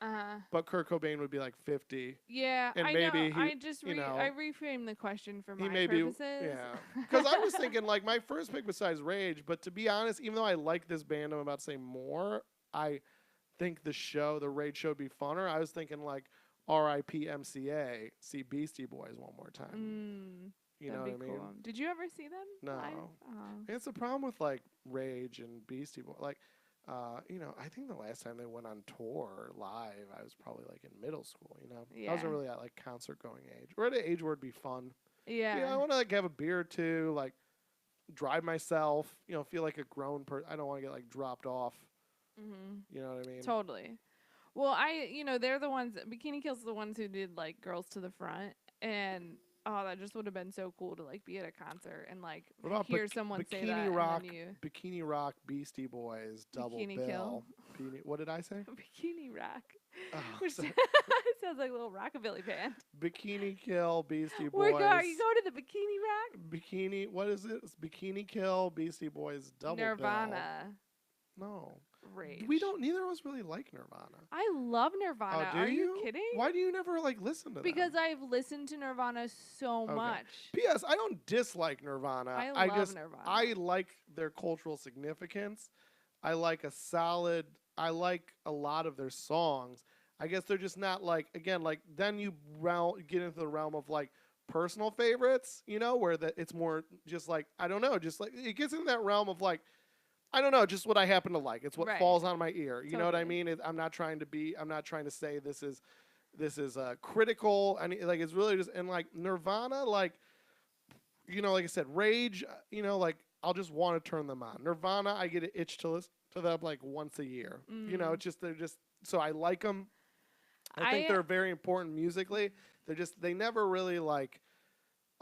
but Kurt Cobain would be like 50. Yeah, And I maybe know. he- I just you know, I reframed the question for my He may be, purposes. yeah. Because I was thinking like my first pick besides Rage, but to be honest, even though I like this band, I'm about to say more, I think the Rage show would be funner. I was thinking like R.I.P. MCA, see Beastie Boys one more time. You know what I mean? Cool. Did you ever see them? No. Live? Oh. It's the problem with like Rage and Beastie Boys. Like, you know, I think the last time they went on tour live, I was probably like in middle school. You know, I wasn't really at like concert going age, or at an age where it'd be fun. Yeah. You know, I want to like have a beer or two, like drive myself. You know, feel like a grown person. I don't want to get like dropped off. You know what I mean? Totally. Well, they're the ones. Bikini Kill's the ones who did like Girls to the Front, and oh, that just would have been so cool to like be at a concert and like What about hear someone say that. Bikini Rock, and then you Bikini Rock, Beastie Boys, double Bikini bill. Kill? What did I say? Bikini Rock, Oh, which sorry. sounds like a little rockabilly band. Bikini Kill, Beastie Are Boys. you going to the Bikini Rock? Bikini, what is it? It's Bikini Kill, Beastie Boys, double Nirvana. bill. No. Rage. Neither of us really like Nirvana. I love Nirvana. Oh, do Are you kidding? Why do you never like listen to Because them? I've listened to Nirvana so Okay. much. P.S. I don't dislike Nirvana. I love Nirvana. I like their cultural significance. I like I like a lot of their songs. I guess they're just not like, again, like then you get into the realm of like personal favorites, you know, where it's more just like, I don't know, just like it gets in that realm of like, I don't know, just what I happen to like. It's what Right. falls on my ear. You know what I Totally. mean? I'm not trying to say this is critical. And like it's really just, and like Nirvana, like, you know, like I said, Rage, you know, like I'll just want to turn them on. Nirvana, I get an itch to listen to them like once a year. You know, it's just they're just, so I like them. I think they're very important musically. They never really like,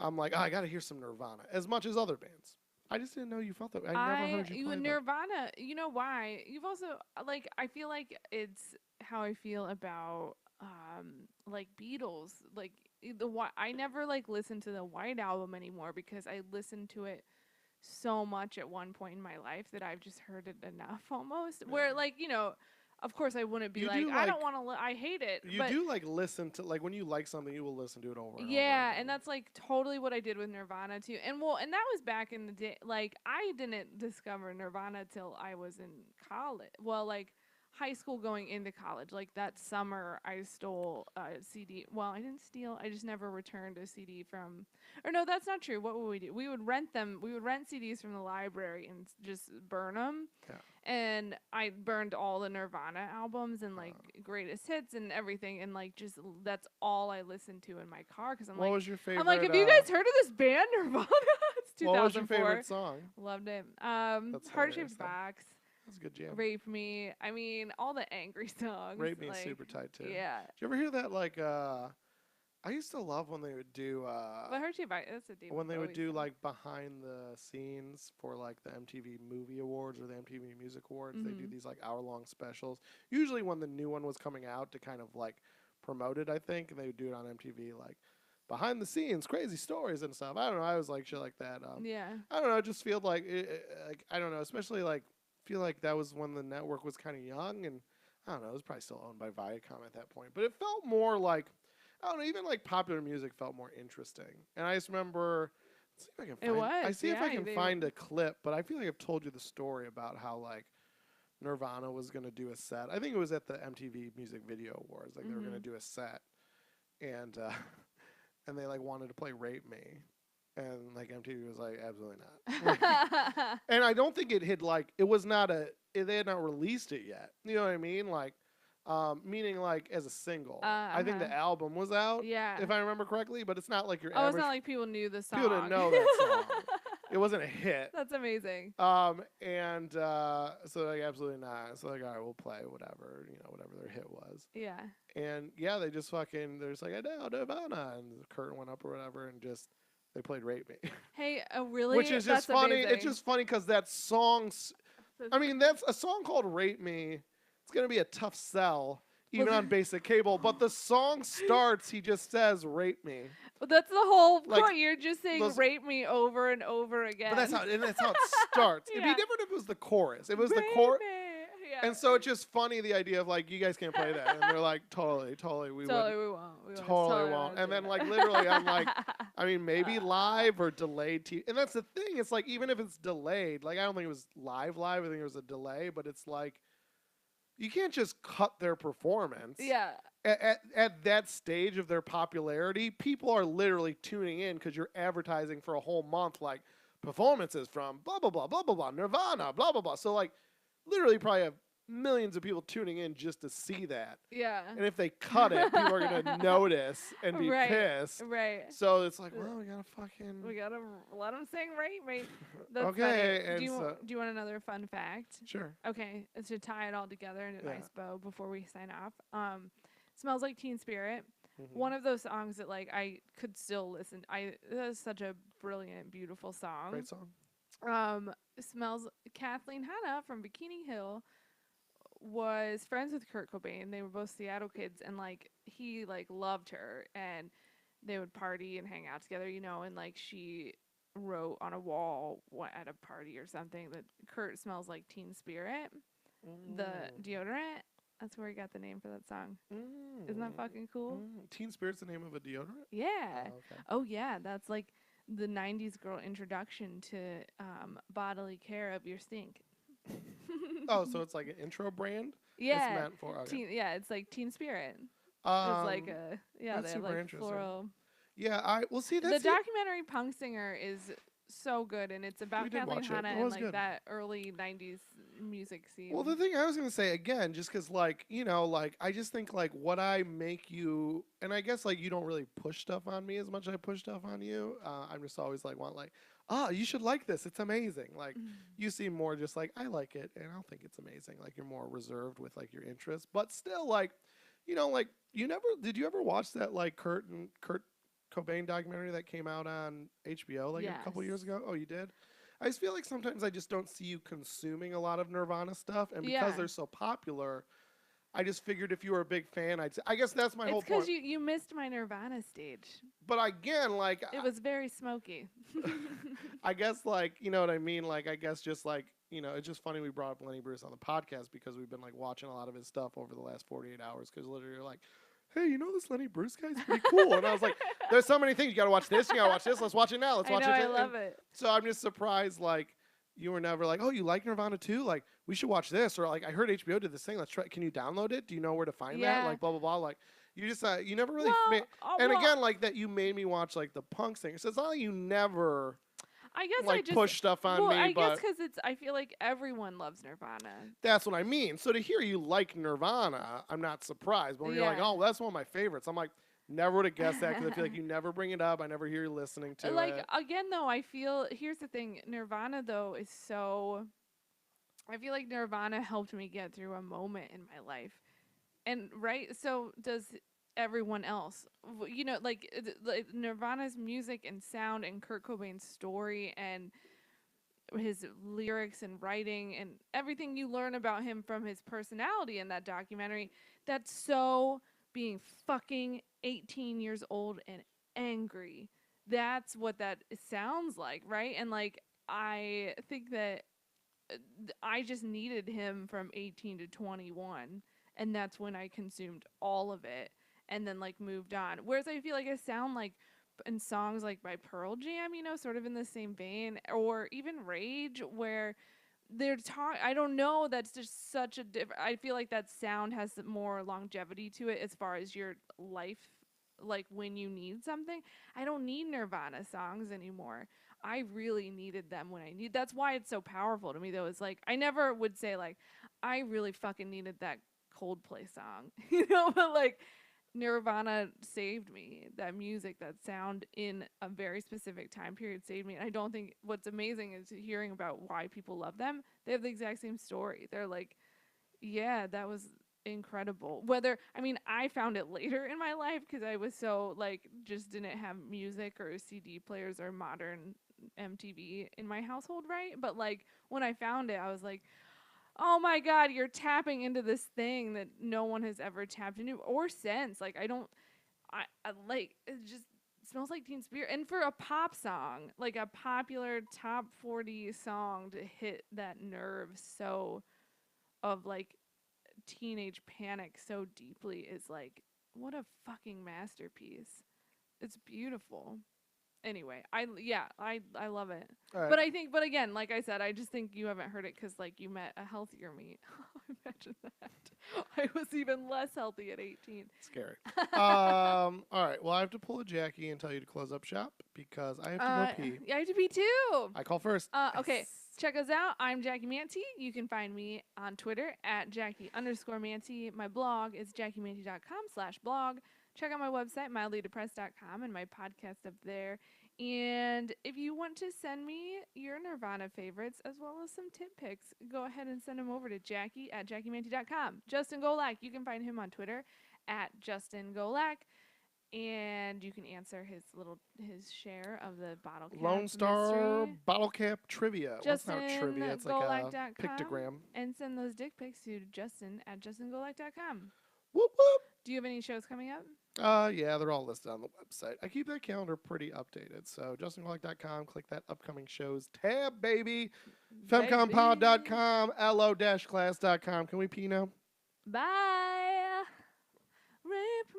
I'm like, oh, I got to hear some Nirvana as much as other bands. I just didn't know you felt that way. I never heard you play them. Nirvana, you know why? You've also, like, I feel like it's how I feel about, like, Beatles. Like, I never, like, listen to the White Album anymore because I listened to it so much at one point in my life that I've just heard it enough almost. Yeah. Where, like, of course I wouldn't be like, I don't want to, I hate it. You do like listen to, like when you like something, you will listen to it over and over. Yeah, and that's like totally what I did with Nirvana too. And that was back in the day. Like, I didn't discover Nirvana till I was in college. Well, like high school going into college. Like that summer I stole a CD. Well, I didn't steal. I just never returned a CD from, or no, that's not true. What would we do? We would rent them. We would rent CDs from the library and just burn them. Yeah. And I burned all the Nirvana albums and like greatest hits and everything, and like just that's all I listened to in my car because what was your favorite? I'm like, have you guys heard of this band Nirvana? It's 2004. What was your favorite song? Loved it. Heart Shaped Box. That's a good jam. Rape Me. I mean, all the angry songs. Rape Me is super tight too. Yeah. Did you ever hear that like I used to love when they would do but Heart Shaped Box, that's a David when they Bowie would do song. like behind the scenes for like the MTV Movie Awards or the MTV Music Awards. They do these like hour-long specials. Usually when the new one was coming out to kind of like promote it, I think, and they would do it on MTV like behind the scenes, crazy stories and stuff. I don't know. I was like shit like that. Yeah. I don't know. It just feel like like I don't know. Especially like feel like that was when the network was kind of young, and I don't know. It was probably still owned by Viacom at that point, but it felt more like I don't know. Even like popular music felt more interesting. And I just remember. Let's see if I can find. It was. I see if I can find a clip, but I feel like I've told you the story about how like Nirvana was gonna do a set. I think it was at the MTV Music Video Awards. Like they were gonna do a set, and and they like wanted to play "Rape Me," and like MTV was like, absolutely not. And I don't think it had like it was not they had not released it yet. You know what I mean? Like, meaning like as a single. I think the album was out. Yeah. If I remember correctly, but it's not like your. Oh, it's not like people knew the song. People didn't know that song. It wasn't a hit. That's amazing. And so like absolutely not. So like all right, we'll play whatever whatever their hit was. Yeah. And yeah, they just fucking there's like I know Nirvana, and the curtain went up or whatever, and just they played "Rape Me." Hey, really? Which is just That's funny. Amazing. It's just funny because that song's. I mean, that's a song called "Rape Me." It's gonna be a tough sell. Even on basic cable, but the song starts. He just says "rape me." Well, that's the whole like, point. You're just saying "rape me" over and over again. But that's how it starts. Yeah. It'd be different if it was the chorus. It was rape the chorus, yeah. And so it's just funny the idea of like you guys can't play that, and they're like totally, we totally won't. And then like literally, I'm like, I mean maybe live or delayed TV. And that's the thing. It's like even if it's delayed, like I don't think it was live. I think it was a delay, but it's like. You can't just cut their performance. Yeah. At that stage of their popularity, people are literally tuning in because you're advertising for a whole month, like performances from blah, blah, blah, blah, blah, blah, Nirvana, blah, blah, blah. So, like, literally probably have millions of people tuning in just to see that. Yeah. And if they cut it, people are going to notice and be pissed. Right. So it's like, well, we got to let them sing "Rape Me." That's okay. Funny. Do you want another fun fact? Sure. Okay. It's to tie it all together in a nice bow before we sign off. Smells Like Teen Spirit. Mm-hmm. One of those songs that, like, I could still listen. That's such a brilliant, beautiful song. Great song. Kathleen Hanna from Bikini Hill was friends with Kurt Cobain. They were both Seattle kids, and like he like loved her, and they would party and hang out together, and like she wrote on a wall at a party or something that Kurt smells like Teen Spirit, the deodorant. That's where he got the name for that song. Isn't that fucking cool? Teen Spirit's the name of a deodorant? Yeah. Oh, okay. Oh yeah, that's like the 90s girl introduction to bodily care of your stink. Oh, so it's like an intro brand? Yeah. It's meant for, okay. It's like Teen Spirit. It's like a, that's they super have like interesting. floral. Yeah, see that's the documentary Punk Singer is so good, and it's about Kathleen Hanna and like good. That early 90s music scene. Well, the thing I was going to say again, just because like, like I just think like what I make you, and I guess like you don't really push stuff on me as much as I push stuff on you. I'm just always like, you should like this. It's amazing. Like you seem more just like, I like it and I'll think it's amazing. Like you're more reserved with like your interests, but still like Like did you ever watch that like Kurt Cobain documentary that came out on HBO like a couple years Yes. ago? Oh, you did? I just feel like sometimes I just don't see you consuming a lot of Nirvana stuff, and because Yeah. they're so popular, I just figured if you were a big fan, I guess that's my It's whole because point. you missed my Nirvana stage. But again, like It was very smoky. I guess like you know what I mean. Like I guess just like it's just funny we brought up Lenny Bruce on the podcast because we've been like watching a lot of his stuff over the last 48 hours. Because literally, you're like, hey, this Lenny Bruce guy's pretty cool, and I was like, there's so many things you got to watch this, you got to watch this. Let's watch it now. Let's I watch know, it. I love it. So I'm just surprised like. You were never like, oh, you like Nirvana too? Like, we should watch this, or like, I heard HBO did this thing. Let's try. Can you download it? Do you know where to find that? Yeah. Like, blah blah blah. Like, you just you never really. Well, And well, again, like that, you made me watch like the punk thing. So it's not like you never I guess I like just push stuff on me, I guess but because I feel like everyone loves Nirvana. that's what I mean. So to hear you like Nirvana, I'm not surprised. But when you're like, Yeah. oh, that's one of my favorites, I'm like, never would have guessed that because I feel like you never bring it up. I never hear you listening to Like it. again though, I feel here's the thing. Nirvana though is so. I feel like Nirvana helped me get through a moment in my life, and right. So does everyone else. Like Nirvana's music and sound and Kurt Cobain's story and his lyrics and writing and everything you learn about him from his personality in that documentary. That's so being fucking 18 years old and angry. That's what that sounds like, right? And like I think that I just needed him from 18 to 21, and that's when I consumed all of it and then like moved on. Whereas I feel like I sound like in songs like by Pearl Jam, sort of in the same vein, or even Rage, where they're talk. I don't know. That's just such a different. I feel like that sound has more longevity to it as far as your life, like when you need something. I don't need Nirvana songs anymore. I really needed them when I need. That's why it's so powerful to me. Though, it's like I never would say like I really fucking needed that Coldplay song, but like Nirvana saved me. That music, that sound in a very specific time period saved me. And I don't think what's amazing is hearing about why people love them. They have the exact same story. They're like, yeah, that was incredible. I found it later in my life because I was so like just didn't have music or CD players or modern MTV in my household, right? But like when I found it, I was like, oh my god, you're tapping into this thing that no one has ever tapped into or since. Like I like it just smells like Teen Spirit. And for a pop song, like a popular top 40 song to hit that nerve so of like teenage panic so deeply is like what a fucking masterpiece. It's beautiful. Anyway, I love it. All right. But again, like I said, I just think you haven't heard it because like you met a healthier me. Imagine that. I was even less healthy at 18. Scary. All right. Well, I have to pull a Jackie and tell you to close up shop because I have to go pee. Yeah, I have to pee too. I call first. Okay. Yes. Check us out. I'm Jackie Manti. You can find me on Twitter at Jackie_Manti. My blog is JackieManti.com/blog. Check out my website, mildlydepressed.com, and my podcast up there. And if you want to send me your Nirvana favorites as well as some tip picks, go ahead and send them over to Jackie at JackieManti.com. Justin Golak, you can find him on Twitter at Justin Golak. And you can answer his share of the bottle cap Lone Star mystery. bottle cap trivia. What's not trivia? It's like a JustinGolak.com, pictogram. and send those dick pics to Justin at JustinGolak.com. Whoop whoop. Do you have any shows coming up? Yeah, they're all listed on the website. I keep that calendar pretty updated. So JustinGolak.com, click that upcoming shows tab, baby. FemComPod.com, lo-class.com. Can we pee now? Bye.